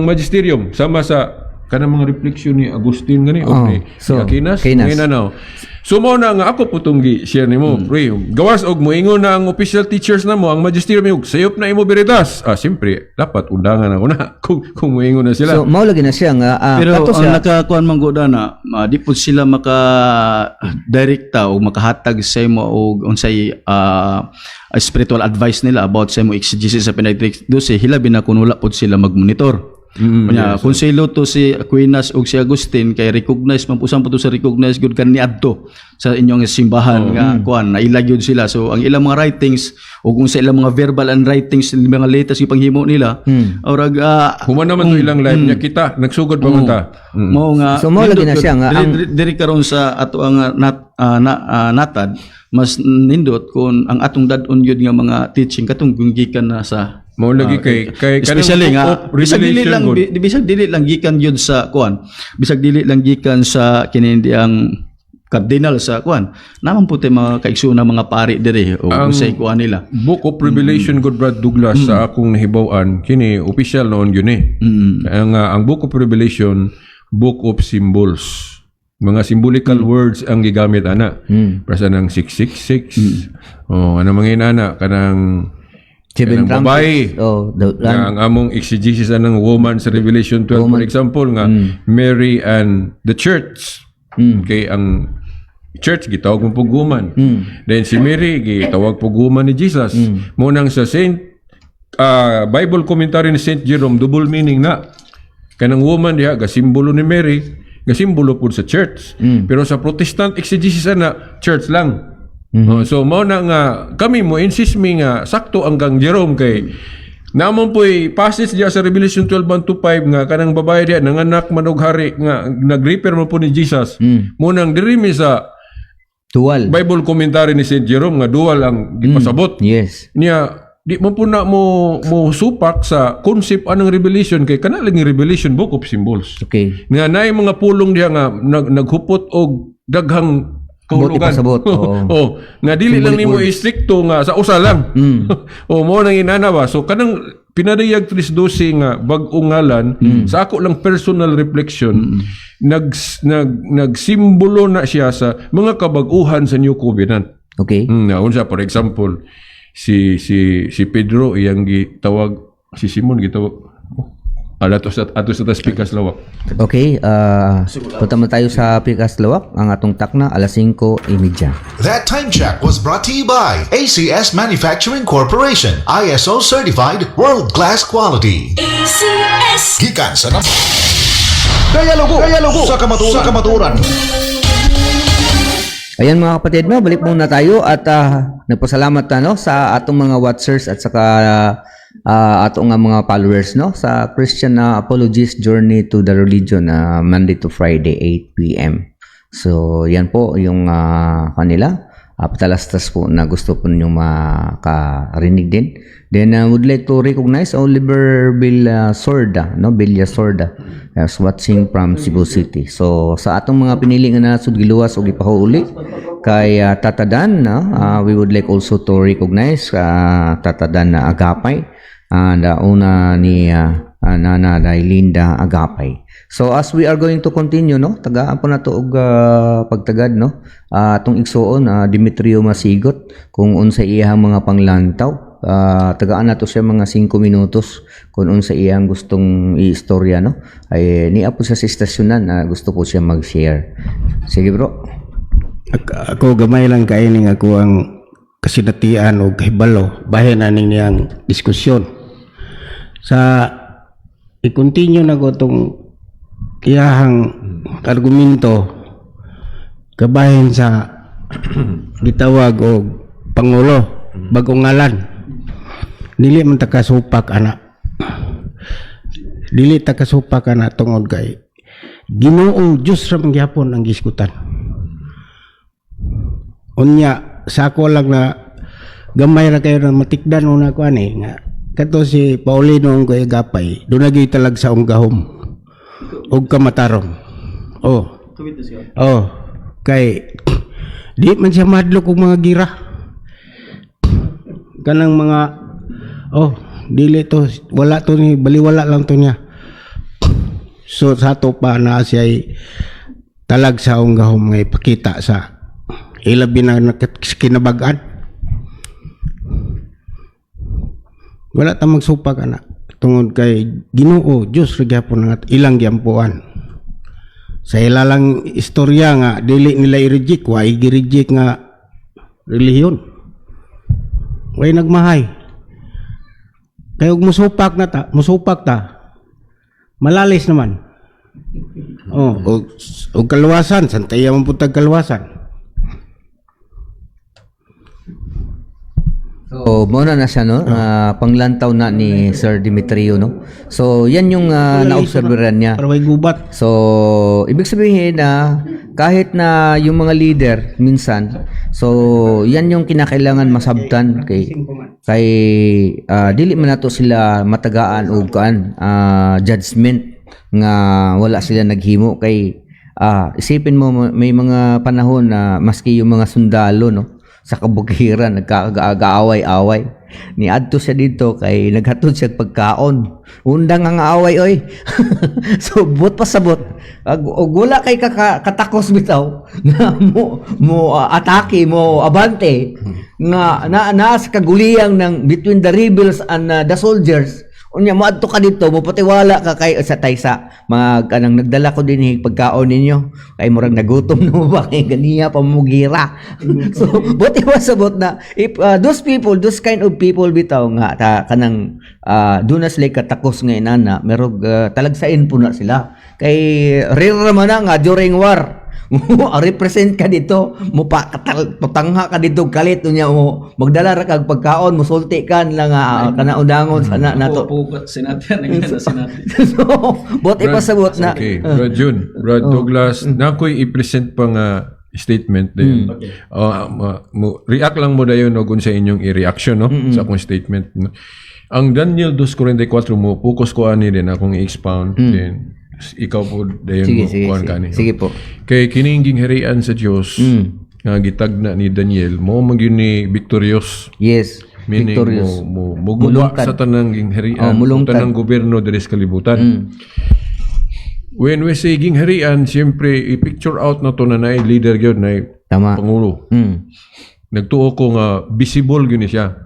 magisterium sama sa kanang mga reflection ni Agustin gani o ni Aquinas. Ngayon so mo na nga ako putong gi-share nimo, pre. Gawas og moingon na ang official teachers na mo, ang magisterium mo, sayop na imo veritas. Siyempre, dapat undangan ako na kung moingon na sila. So mao lagi na siya nga Pero kato ang siya nakakuan man gud na di pud sila maka direkta o makahatag sa imo og unsay spiritual advice nila about sa imo exegesis sa Benedict 12 hilabi na kun wala pud sila magmonitor. Kung si Luto, si Aquinas ug si Agustin kay recognize man pusang puto sa recognize gud kan niadto sa inyong simbahan nga kuan nailag yun sila. So ang ilang mga writings o kung sa ilang mga verbal and writings mga latest ipanghimo nila orag Human naman to ilang live niya kita, nagsugod pa man ta. mao nga So, mao lagi na nindot siya yun. nga, Diri karon sa ato ang natad mas nindot kung ang atong dadon yun nga mga teaching katong gikan na sa Mao lagi kay especially kanang nga book of bisag dili lang Revelation, bisag dili lang gikan yun sa kuan bisag dili lang gikan sa kinindi ang cardinal sa kuan naman puti mga kaigsuna mga pari diri o usay kuan nila. Book of Revelation, good Brad Douglas, sa akong nahibaw-an kini official noon yun eh. Ang Book of Revelation, Book of Symbols. Mga symbolical words ang gigamit ana. Prasa ng 666. Ano mga inana kanang Seven kanang babae. trumpets. Oh, Nga ang among exegesis ng woman sa Revelation 12 for example nga Mary and the church. Kay ang church gitawag mo pug woman. Then si Mary gitawag pug woman ni Jesus. Munang sa Bible commentary ni Saint Jerome double meaning na. Kanang woman diha ga simbolo ni Mary, ga simbolo pud sa church. Pero sa Protestant exegesis na church lang. So mao na nga kami mo insist mi nga sakto ang gang Jerome kay namon po'y passage diya sa Revelation 12:1-5 nga kanang babae diya nanganak man og hari nga nag-repair mo po ni Jesus. Munang diri mi sa Dual. Bible commentary ni St. Jerome nga dual ang gipasabot. Yes. Niya di mo po na mo supak sa concept anong revelation kay kana lang yung revelation book of symbols. Okay. Nga naay mga pulong diha nga naghupot og daghang kahulugan. ipasabot, oo. Oh, nga dili lang nimo istrikto nga sa usa lang. O mo nang inana ba. So kanang pinadayag 3:12 nga bag-ong ngalan sa ako lang personal reflection nagsimbolo na siya sa mga kabag-uhan sa New Covenant. Okay. Unsa for example si Pedro iyang gitawag si Simon gitawag ato sa Pikas Lawak. Okay, punta mo tayo sa Pikas Lawak. Ang atong takna, 5:30. That time check was brought to you by ACS Manufacturing Corporation, ISO certified world-class quality. ACS. Gikan sa Kaya lugo sa kamaturan. Ayan mga kapatid mo, balik muna tayo at nagpasalamat sa atong mga watchers at saka atong mga followers sa Christian Apologist Journey to the Religion Monday to Friday 8 p.m. So yan po yung kanila patalastas po na gusto po niyo makarinig din. Then would like to recognize Oliver Sorda, Villa Sorda, as watching from Cebu City. So sa atong mga pinili nga nasud giluwas og ipahuuli kay Tatadan, we would like also to recognize Tatadan na Agapay, una ni Nana Dailinda Agapay. So as we are going to continue tagaan po nato og pagtagad atong igsuon Demetrio Masigot kung unsa iyang mga panglantaw. Tagaan nato siya mga 5 minutos kung unsa iyang gustong iistorya ay niya po sa istasyonan gusto po siya mag-share. Sige bro. Ako gamay lang kaining ako ang kasinatian o kahibalo bahin aning niyang diskusyon. Sa i-continue na ko itong iyahang argumento kabahin sa gitawag o Pangulo bagong ngalan. Dili man takasupak dili takasupak tungod kay Ginoo Dios ra man gyapon ang giskutan. Unya sa ako lang na gamay ra kayo na matikdan una ko nga kato si Paulino ang kuya Gapay doon nagay talag sa unggahom og kamatarong. Kay di man siya madlok og mga gira kanang mga dili to wala to ni baliwala lang to niya. So sa to pa na siya talag sa unggahom nga ipakita sa ilabi na kinabag-an. Wala ta magsupa tungod kay Ginoo Dios ra gyapon nga ilang gyampuan. Sa ilalang istorya nga dili nila i-reject wa i-reject nga relihiyon. Way nagmahay. Kaya musupak ta. Malalis naman. O kaluwasan, santaya man putag kaluwasan. So, muna na siya, panglantaw na ni Sir Demetrio, So, yan yung naobserbahan niya. Para may gubat. So, ibig sabihin kahit na yung mga leader, minsan, so, yan yung kinakailangan masabtan kay dili man nato sila matagaan o judgment nga wala sila naghimo kay isipin mo may mga panahon na maski yung mga sundalo, sa kabukiran nagkakaaway-away ni adto siya dito kay naghatod siya pagkaon undang ang away oy. So but pasabot og wala kay katakos bitaw na mo atake mo abante nga na sa kaguliyang ng between the rebels and the soldiers. Unya moadto ka dito mo patiwala ka kay sa taysa kanang nagdala ko din pagkaon ninyo kay murag nagutom no ba kay ganiya pamugira. So buti masabot na if those kind of people bitaw nga kanang do na sila katakos nga inana merog talagsain po na sila kay rare man nga during war represent ka dito mo patangha ka dito kalit unya mo magdala ra kag pagkaon mo sulti kan lang kana undangon sana nato Pugot sinatyan ang sinatyan. so bot ipasabot na Okay, Brad Jun, Brad Douglas, nakoy i-present pa nga statement dayon. React lang mo dayon og unsa inyong i-reaction no sa akong statement. Ang Daniel 2:44 mo focus ko ani din akong i-expound then ikaw po dayon mo kuan kani. Sige po. Kay kining gingharian sa Dios nga gitagna ni Daniel mo magyud ni victorious. Yes. Meaning Victorious. mo guba sa tanang gingharian, mulungtad. tanang gobyerno diri sa kalibutan. When we say gingharian, siyempre i-picture out na to na naay leader gyud na Tama. pangulo. Nagtuo ko nga visible gyud ni siya.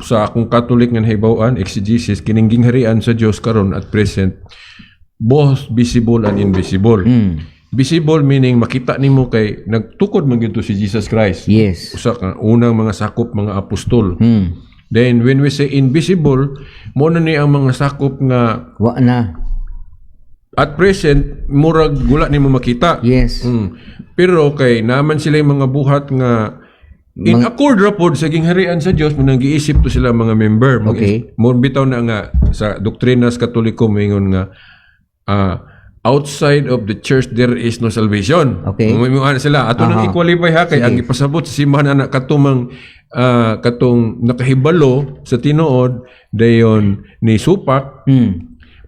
Sa akong Catholic nga nahibaw-an exegesis kining gingharian sa Dios karon at present both visible and invisible. Visible meaning makita nimo kay nagtukod man gyud to si Jesus Christ. Yes. Usa ka unang mga sakop mga apostol. Then when we say invisible, mo na ni ang mga sakop nga Wa na. at present murag gula nimo makita. Yes. Pero kay naman sila yung mga buhat nga in accord rapod sa gingharian sa Dios mo nang giisip to sila mga member. Okay. Mo bitaw na nga sa doktrina sa Katoliko moingon nga outside of the church there is no salvation. Okay. Muingon sila ato nang i-qualify ha kay ang ipasabot sa simbahan anak katumang katong nakahibalo sa tinuod dayon ni supak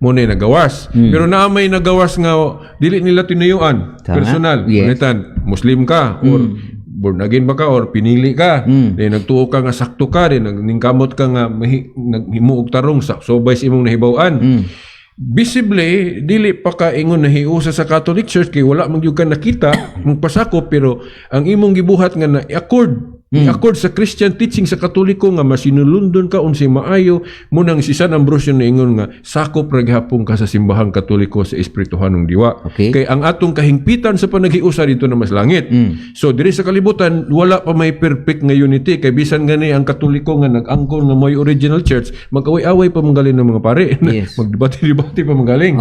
mo na nagawas. Pero na may nagawas nga dili nila tinuyuan Tama. personal. Yes. Ulitan, Muslim ka or born again ba ka or pinili ka. Then nagtuo ka nga sakto ka then ningkamot ka nga naghimuog tarong sa sobay sa imong nahibaw-an. Visibly dili pa ka ingon nahiusa sa Catholic Church kay wala man gyud ka nakita magpasakop pero ang imong gibuhat nga na-accord accord sa Christian teaching sa Katoliko nga masinulundon ka unsay maayo mo nang si San Ambrosio na ingon nga sakop ra gihapon ka sa simbahang Katoliko sa espirituhanong diwa. Okay. Kay ang atong kahingpitan sa panaghiusa dito na mas langit. So diri sa kalibutan wala pa may perfect nga unity kay bisan gani ang Katoliko nga nag-angkon nga may original church magaway-away pa manggaling ng mga pare. Yes. Magdebate pa manggaling.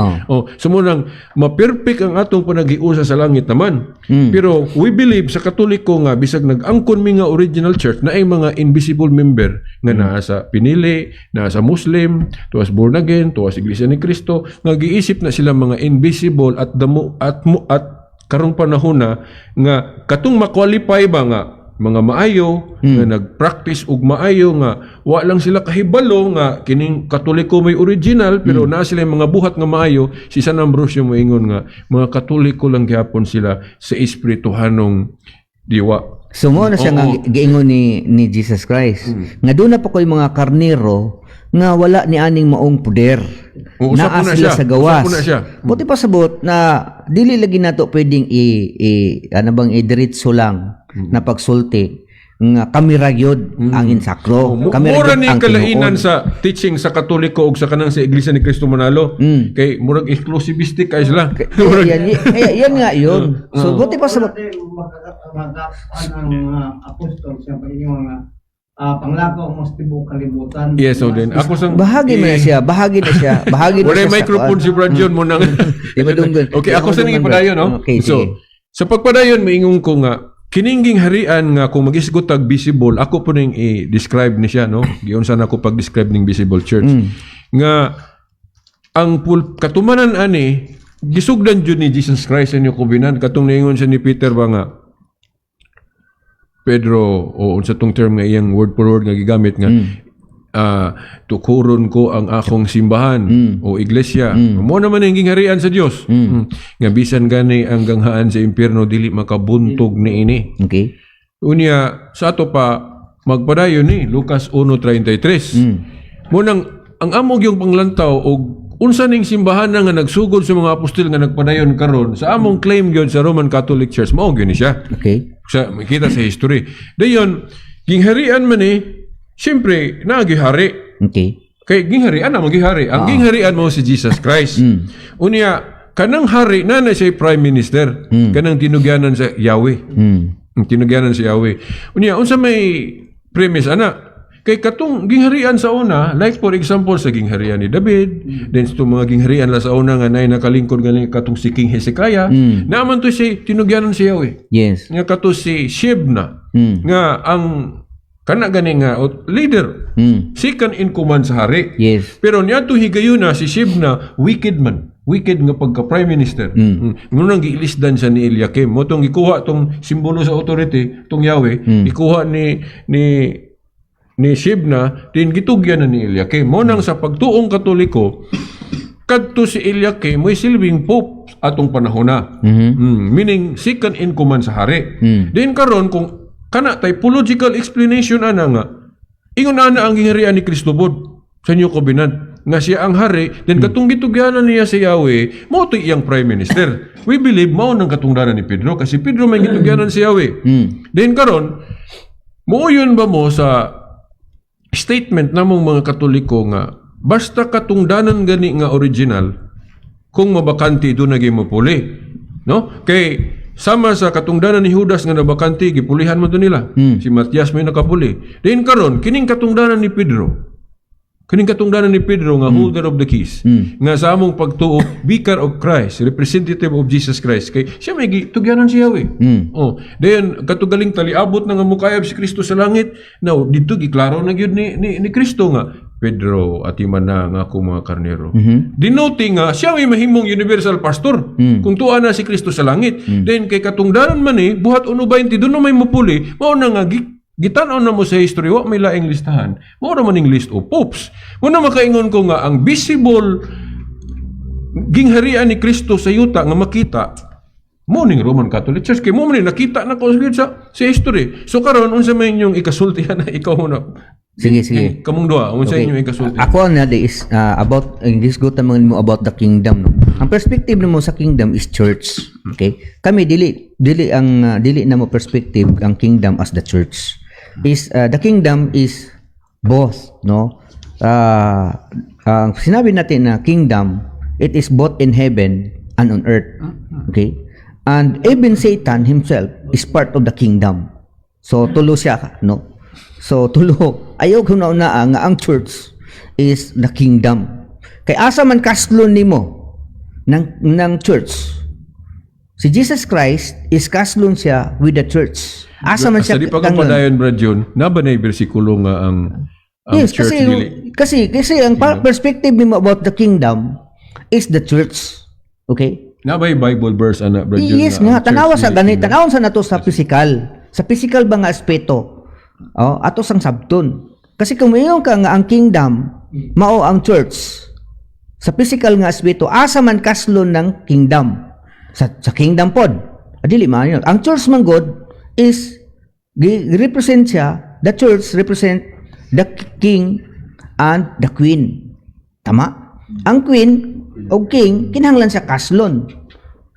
So mo nang ma-perfect ang atong panaghiusa sa langit naman. Pero we believe sa Katoliko nga bisag nag-angkon mi nga original church na ay mga invisible member nga naa sa pinili, naa sa Muslim, tuwas born again, tuwas Iglesia ni Cristo, nga giisip na sila mga invisible at karong panahon na nga katong ma-qualify ba nga mga maayo nga nag-practice og maayo nga wa lang sila kahibalo nga kining Katoliko may original pero naa sila mga buhat nga maayo. Si San Ambrosio moingon nga mga Katoliko lang gyapon sila sa espirituhanong diwa. So mo na siya nga giingon ni Jesus Christ. Nga doon na pa ko'y mga karnero nga wala ni aning maong puder. Usap Naa ko na sila siya. sa gawas. Usap ko na siya. Buti pa sabot na dili lagi nato pwedeng i-diretso lang na pagsulti nga kami ra gyud ang insakro. Kami ra Mura gyud ni ang kalainan tinuod. sa teaching sa Katoliko ug sa kanang sa Iglesia ni Cristo Manalo. Kay murag exclusivistic kay sila. Yan nga yun. So buti pa sabot Kasi magkakapan ang mga apostol sa pagiging mga panglakaw mo sa tibok kalibutan. Yes, so then ako sang bahagi na siya, bahagi na siya Wala sa microphone si Brad John mo nang. Di ba dunggan? Okay, ako sa nang ipadayon no. Okay, So sige. sa pagpadayon maingon ko nga kiningging harian nga kung magisgot tag visible ako po ning i-describe ni siya no. Giunsa na ako pag-describe ning visible church. Nga ang katumanan ani gisugdan jud ni Jesus Christ sa inyo kubinan katong naingon siya ni Peter ba nga Pedro o unsa tong term nga iyang word for word nga gigamit nga tukuron ko ang akong simbahan o iglesia. Mo naman ang gingharian sa Dios. Nga bisan gani ang ganghaan sa impierno dili makabuntog ni ini. Okay. Unya sa ato pa magpadayon ni Lucas 1:33. Mo nang ang amog yung panglantaw og unsa ning simbahan nga nagsugod sa mga apostol nga nagpadayon karon sa among claim gyud sa Roman Catholic Church mao gyud ni siya. Okay. Sa makita sa history. Dayon gingharian man siyempre nagihari. Okay. Kay gingharian na magihari. Ang gingharian mo si Jesus Christ. Unya kanang hari na siya prime minister. Kanang tinugyanan sa Yahweh. Tinugyanan sa Yahweh. Unya unsa may premise ana? Kay katong gingharian sa una, like for example sa gingharian ni David, then sa mga gingharian la sa una nga nay nakalingkod galing katong si King Hezekiah, naman to si tinugyanan si Yahweh. Yes. Nga kato si Shebna, nga ang Kana gani nga leader. Second in command sa hari. Yes. Pero niya to higayuna si Shebna wicked man. Wicked nga pagka prime minister. Ngunang giilisdan siya ni Eliakim. Mo tong ikuha tong simbolo sa authority, tong Yahweh, ikuha ni Shebna, din gitugyan na ni Eliakim. Mo nang sa pagtuong Katoliko, kadto si Eliakim mo'y silbing pope atong panahon na. Meaning second in command sa hari. Din karon kung kana typological explanation ana nga ingon ana ang gingharian ni Kristo bod sa New Covenant nga siya ang hari then katong gitugyanan niya sa Yahweh mao to iyang prime minister. We believe mao nang katungdanan ni Pedro kasi Pedro may gitugyanan sa Yahweh. Then karon muuyon ba mo sa statement namong mga Katoliko nga basta katungdanan gani nga original kung mabakanti do naging mapuli, no? Kay sama sa katungdanan ni Judas nga nabakanti gipulihan mo to nila. Si Matias may nakapuli. Then karon kining katungdanan ni Pedro. Kining katungdanan ni Pedro nga holder of the keys. Nga sa among pagtuo vicar of Christ, representative of Jesus Christ. Kay siya may gitugyanan si Yahweh. Oh, then katugaling taliabot na nga mukayab si Kristo sa langit. Now dito giklaro na gyud ni Kristo nga Pedro atiman na nga ako mga karnero. Denoting nga siya may mahimong universal pastor kung tuwa na si Kristo sa langit. Then kay katungdanan man buhat uno 20 doon may mupuli mao na nga gitanaw na mo sa history wa may laing listahan. Mao ra man ning list of popes. Muna makaingon ko nga ang visible gingharian ni Kristo sa yuta nga makita mo ning Roman Catholic Church kay mo man nakita na ko sa history. So karon unsa may inyong ikasultihan na ikaw na Sige, sige. kamong duha unsa Okay. inyong ikasulti? Ako na is about this go ta mo about the kingdom, no. Ang perspective mo sa kingdom is church. Okay? Kami dili na mo perspective ang kingdom as the church. Is the kingdom is both, no? Ang sinabi natin na kingdom, it is both in heaven and on earth. Okay? And even Satan himself is part of the kingdom. So tulo siya, no? So tulo, ayaw ko na nga ang church is the kingdom. Kay asa man kaslon nimo ng church. Si Jesus Christ is kaslon siya with the church. Asa man siya Sa di pa kang padayon Brad John, naba na bersikulo nga ang yes, church kasi ang perspective nimo about the kingdom is the church. Okay? Nabay Bible verse ana Brad John. Yes nga, tanawa sa ganit, tanawon sa nato sa physical. Sa physical ba nga aspeto? Oh, ato sang sabton. Kasi kung mayon ka nga ang kingdom, mao ang church. Sa physical nga aspeto, asa man kaslon ng kingdom. Sa kingdom pod. Adili man yun. Ang church man God is represent siya, the church represent the king and the queen. Tama? Ang queen o king, kinahanglan siya kaslon.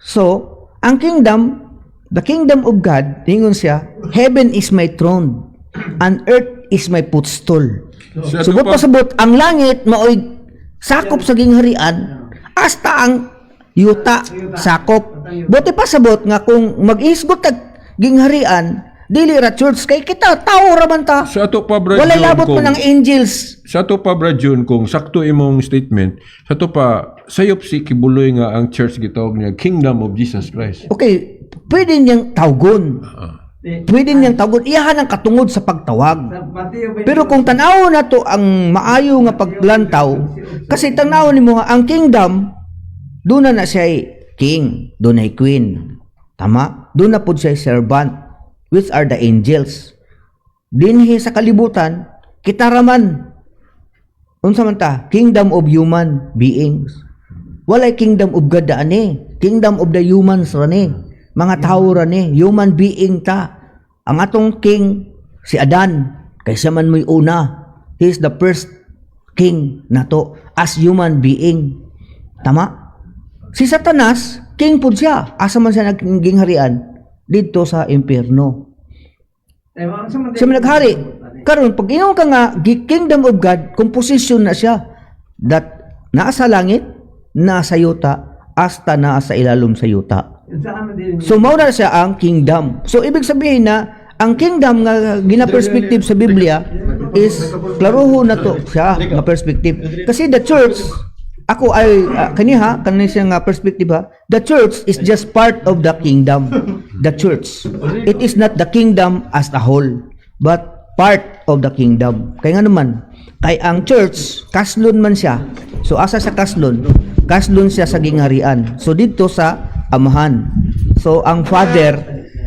So, ang kingdom, the kingdom of God, tingon siya, heaven is my throne and earth is my footstool. Subot pa sabot, ang langit maoy sakop sa gingharian hasta ang yuta sakop. Buti pa sabot nga kung mag-isgot tag gingharian, dili ra church kay kita tao ra man ta. Sa ato pa Brad Wala John, labot kung- pa ng angels. Sa to pa Brad John, kung sakto imong statement, sa to pa sayop si kibuloy nga ang church gitawag niya Kingdom of Jesus Christ. Okay, pwede niyang tawgon. Pwede niyang tawgon. Iyahan ang katungod sa pagtawag. Pero kung tanaw na to ang maayo nga paglantaw, kasi tanaw ni mo ang kingdom, doon na siya king, doon ay queen. Tama? Doon na po siya servant, which are the angels. Dinhi sa kalibutan, kita raman. Unsa man ta? Kingdom of human beings. Walay kingdom of God ani. Kingdom of the humans rani. Mga tao rani, human being ta. Ang atong king si Adan, kaysa man mo'y una. He is the first king nato as human being. Tama? Si Satanas, king pud siya. Asa man siya naging harian dito sa impyerno. Siya man naghari. Karon pag inom ka nga kingdom of God, composition na siya that nasa langit, nasa yuta, hasta nasa ilalom sa yuta. So mao na siya ang kingdom. So ibig sabihin na ang kingdom nga gina-perspective sa Biblia is klaroho na to siya nga perspective. Kasi the church, ako ay kani siya nga perspective ha. The church is just part of the kingdom. The church. It is not the kingdom as a whole, but part of the kingdom. Kaya nga naman, kay ang church, kaslon man siya. So asa sa kaslon? Kaslon siya sa gingharian. So dito sa amahan. So ang father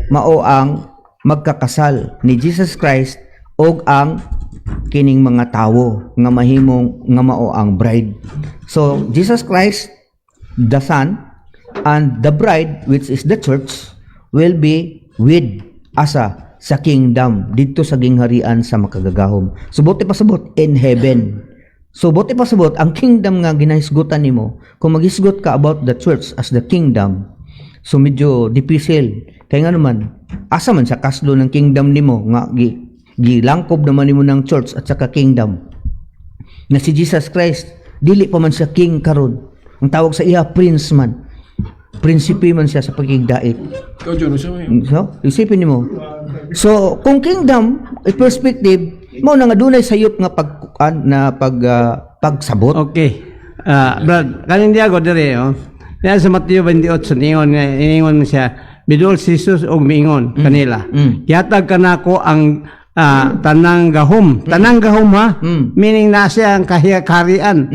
mao ang magkakasal ni Jesus Christ og ang kining mga tawo nga mahimong nga mao ang bride. So Jesus Christ, the Son, and the bride, which is the church, will be with asa sa kingdom dito sa gingharian sa makagagahom. So buti pasabot in heaven. So buti pasabot ang kingdom nga ginahisgutan nimo. Kung maghisgot ka about the church as the kingdom, so medyo difícil. Kaya nga naman, asa man sa kaslo ng kingdom nimo nga gilangkob naman nimo ng church at saka kingdom. Na si Jesus Christ, dili pa man siya king karon. Ang tawag sa iya prince man. Prinsipe man siya sa pagigdait. Ikaw, John, sa may... So, isipin nimo. So, kung kingdom, perspective, mo na nga dunay sayop nga pagsabot. Okay. Brad, kanin Diago dire oh. Yan sa Mateo 28 ingon siya, bidol si Jesus og miingon kanila. Yatag kanako ang tanang gahom. Tanang gahom ha. Meaning na siya ang kaharian.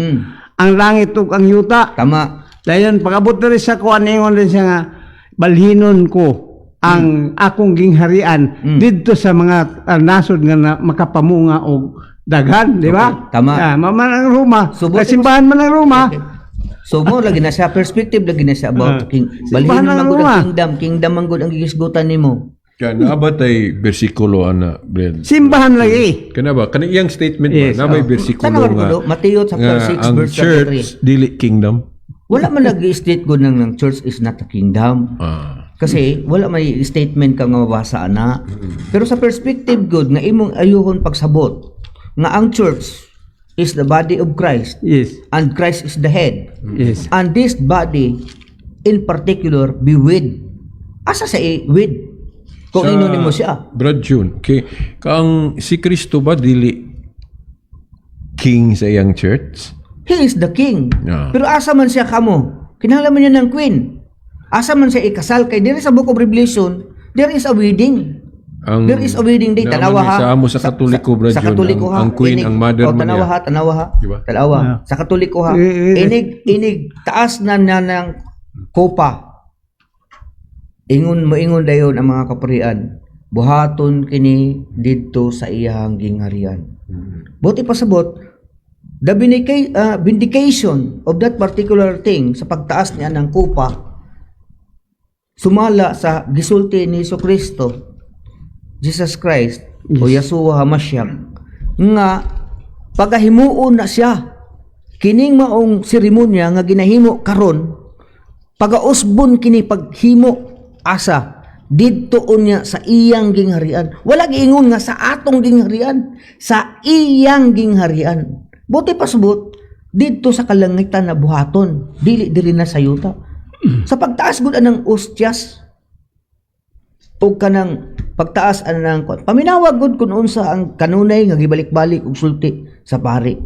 Ang langit ug ang yuta. Tama. Dayon pag-abot diri sa kuan ingon din siya nga balhinon ko ang akong gingharian didto sa mga nasod nga makapamunga og daghan, di ba? Okay, tama. Maman ang Roma. So, Kasimbahan man ang Roma. Okay. So mo lagi na siya perspective lagi na siya about balhin man gud ang kingdom man gud ang gigisgutan nimo. Kaya naabot ay bersikulo ana, Brad. Simbahan lagi. Kana ba? Kana iyang statement Yes, ba? Na may bersikulo Tanawan nga. ko Mateo chapter 6 ang verse church, 33. dili kingdom. Wala man lagi-state gud ng church is not a kingdom. Kasi wala may statement ka nga mabasa ana. Pero sa perspective good nga imong ayuhon pagsabot nga ang church is the body of Christ Yes. and Christ is the head. Yes. And this body in particular be with. Asa sa with? Kung inunin mo siya. Brad June, okay. Kaang si Kristo ba dili king sa iyang church? He is the king. Yeah. Pero asa man siya kamo? Kinahanglan niya ng queen. Asa man siya ikasal kay there is a book of Revelation, there is a wedding. There is a wedding day. Tanawa ha. Sa amo sa Katoliko, Brad Sa June, Katoliko ha. ang queen, ang mother man tanawa ha, niya. tanawa ha. Diba? Tanawa. Sa Katoliko ha. Inig taas na ng kopa. Ingon dayon ang mga kaparian. Buhaton kini didto sa iyang gingharian. Buti pasabot, the vindication of that particular thing sa pagtaas niya ng kupa sumala sa gisulti ni Kristo, Jesus Christ, o Yahshua HaMashiach, nga pagahimuon na siya kining maong seremonya nga ginahimo karon, pagausbon kini paghimo asa didto unya sa iyang gingharian. Wala giingon nga sa atong gingharian, sa iyang gingharian. Buti pasabot didto sa kalangitan na buhaton, dili diri na sa yuta. Sa pagtaas gud anang ustyas o kanang pagtaas anang paminawag gud kun unsa ang kanunay nga gibalik-balik og sulti sa pari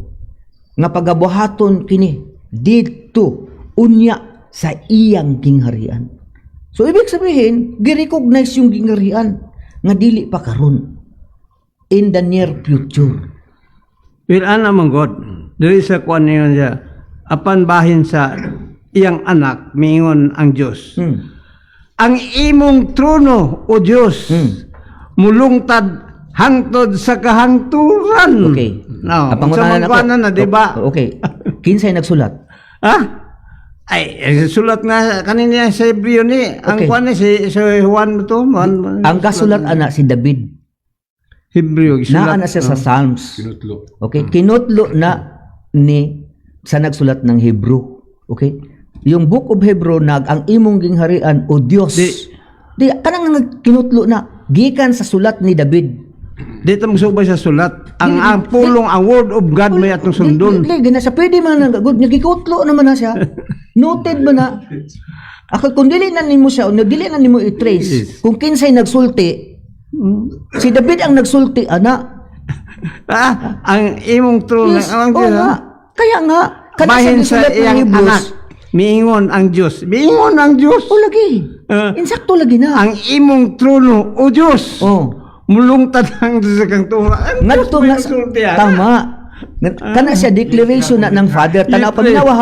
nga pagabuhaton kini didto unya sa iyang gingharian. So ibig sabihin, gi-recognize yung gingharian nga dili pa karon in the near future. Well, ana man God. Diri sa kuan niyon siya. Apan bahin sa iyang anak miingon ang Dios. Ang imong trono o Dios mulungtad hangtod sa kahangturan. Okay. No, Pangunahan sa mga na, di ba? Okay. Kinsay nagsulat? Ha? Ay, sulat nga kanina sa Hebreo ni. Ang Okay. kuan ni si Juan to, Ang kasulat ana si David. Hebreo Naa na siya sa Psalms. Kinutlo. Okay? Kinutlo na ni sa nagsulat ng Hebrew. Okay? Yung Book of Hebrew ang imong gingharian o Dios. Di kanang kinutlo na gikan sa sulat ni David. Dito magsubay sa sulat. Ang pulong, ang word of God may atong sundon. Gina sa pwede man nga good nagikutlo naman na siya. Noted ba na? Ako kung dili na nimo siya, o dili na nimo i-trace. Kung kinsay nagsulti, si David ang nagsulti ana. Ang imong trono. Yes, nga. Kaya nga kana Bahin sa sa sulat ng iyang Hebrews. anak. Miingon ang Diyos. Miingon ang Diyos. O lagi. Insakto lagi na. Ang imong trono, o Diyos. Oh. mulong tanang sa kang tura. Ngadto nga tama. Kana siya declaration na ng father. Tanaw paminawa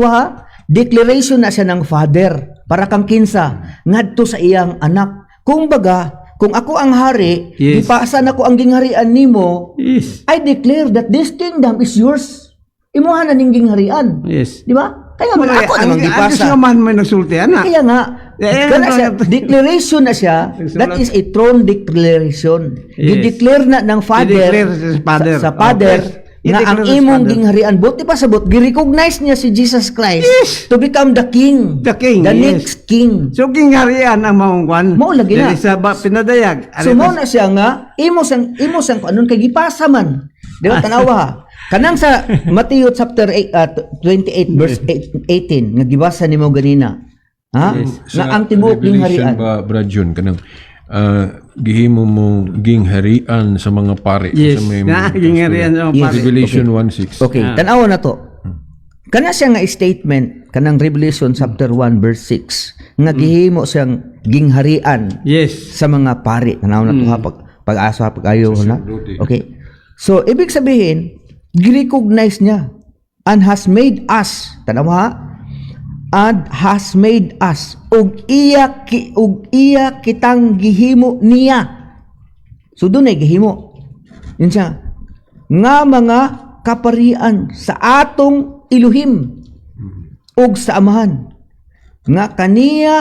ha. Declaration na siya ng father para kang kinsa ngadto sa iyang anak. Kung baga, kung ako ang hari, Yes. ipaasan ako ang gingharian nimo, Yes. I declare that this kingdom is yours. Imuha na ning gingharian. Yes. Di ba? Kaya man ako namang Ang gipasa. naman may nagsulti, anak. Kaya nga, kana siya, ano, declaration na siya, that is a throne declaration. Yes. I-declare na ng father, I-declare sa father. sa father, Okay. nga ang I-declare sa imong father. gingharian, buti pa sabot, gi-recognize niya si Jesus Christ Yes. to become the king. The king, The yes. next king. So, kingharian ang maungkwan. Mao lagi na. Dili sa pinadayag. So mo na siya nga, imo sang anon kay gipasa man. Di ba tanawa ha? Kanang sa Matthew chapter 28 verse 18 nga gibasa nimo ganina. Ha? Nga ang tibuok ning harian. ba, Brad Jun, kanang gihimo mo gingharian sa mga pare. Yes. Sa may Na, kingharian ang Yes. pare. Revelation 1:6. Okay, tanawa na to. Kana siya nga statement kanang Revelation chapter 1 verse 6 nga gihimo siyang gingharian Yes. sa mga pari. Tanaw na to ha pag-asa pag-ayo na. Okay. So ibig sabihin, gi-recognize niya and has made us. Tanaw ha? And has made us ug iya kitang gihimo niya. So dunay gihimo. Yun siya. Nga mga kaparian sa atong iluhim ug sa amahan. Nga kaniya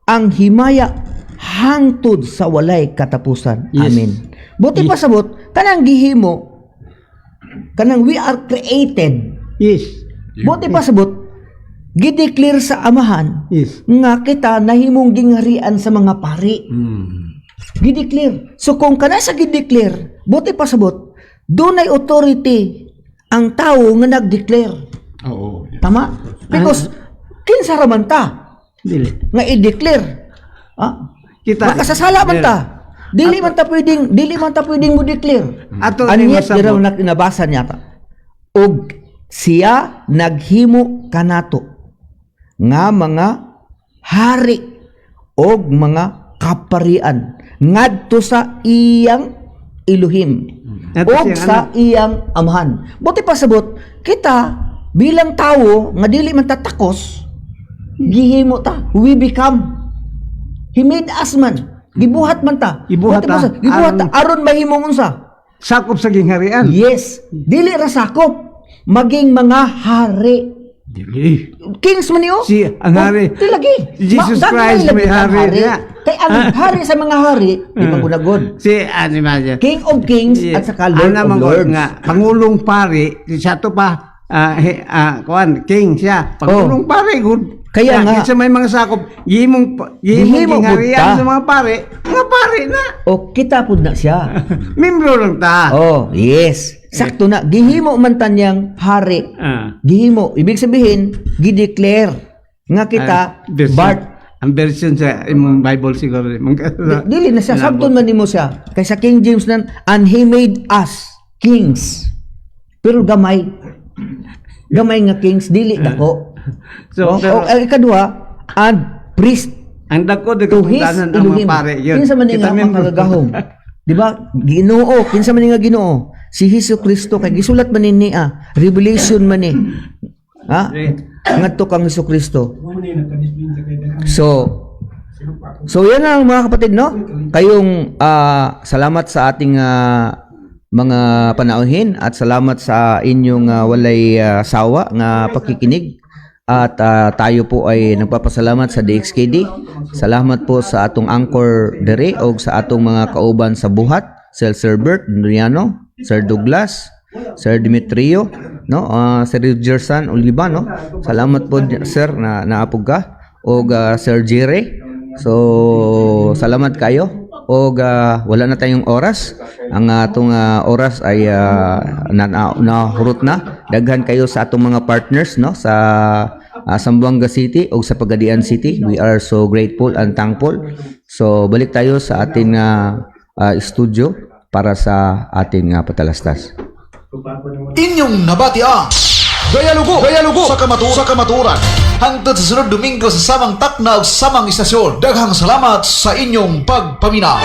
ang himaya hangtod sa walay katapusan. Yes. Amen. Buti pa sabot, kanang gihimo, kanang we are created. Yes. Buti pa sabot, gideclare sa amahan Yes. nga kita nahimong gingharian sa mga pari. Gideclare. So kung kana sa gideclare, buti pa sabot, dunay authority ang tao nga nagdeclare. Oo. Tama? Because kinsa ra man ta Dili. nga i-declare. Ha? Kita. Makasasala man ta. Dili man ta pwedeng mo declare. Ato And ni yet, masabot. diraw nabasa niya ta. Og siya naghimo kanato nga mga hari og mga kaparian ngadto sa iyang iluhim Ato og siyang sa iyang amahan. Buti pa sabot, kita bilang tawo nga dili man ta takos, gihimo ta, we become. He made us man. Gibuhat man ta. Gibuhat Buti pa ta. sa- Gibuhat ta. Aron mahimong unsa? Sakop sa gingharian. Yes. Dili ra sakop. Maging mga hari. Dili. Kings man niyo? Si ang hari. Di lagi. Jesus Daghan Christ lagi may ang hari niya. Kay ang hari sa mga hari, di magunagod. Si Animalia. King of Kings at saka Lord of Lords. Nga, Pangulong Pari, siya to pa, kuan, king siya. Pangulong Pari, good. Kaya nga. Sa may mga sakop, gihimong Gihimo gingharian gud ta. sa mga pare, na. O kita pud na siya. Membro lang ta. Oh, yes. Sakto na. Gihimo man tanyang hari. Gihimo. Ibig sabihin, gideclare nga kita, version. Bart. Ang version sa imong Bible siguro. Dili na siya. Sabton man nimo siya. Kaysa King James nan, and he made us kings. Pero gamay. Gamay nga kings, dili dako. So, pero, Ikadua, and priest ang dako de to his kapuntanan ang mga iluhim. pare. Yun. Kinsa man Kita nga membro. makagahom. Di ba? Ginoo, kinsa man nga Ginoo? Si Hesus Kristo kay gisulat man ni Revelation man ni. Ha? Ngadto kang Hesus Kristo. So yan ang mga kapatid, no? Kayong salamat sa ating mga panauhin at salamat sa inyong walay sawa nga pakikinig. At tayo po ay nagpapasalamat sa DXKD. Salamat po sa atong anchor dere o sa atong mga kauban sa buhat, Sir Bert Doriano, Sir Douglas, Sir Demetrio, no? Sir Jersan Oliva, no? Salamat po sir na naapog ka o Sir Jere. So salamat kayo. O wala na tayong oras. Ang atong oras ay nahurot na. Daghan kayo sa atong mga partners, no, sa Zamboanga City o sa Pagadian City. We are so grateful and thankful. So balik tayo sa ating studio para sa ating patalastas. Inyong nabati ang Gayalugo sa kamaturan. Hangtod sa sunod Domingo sa samang takna o samang istasyon. Daghang salamat sa inyong pagpaminaw.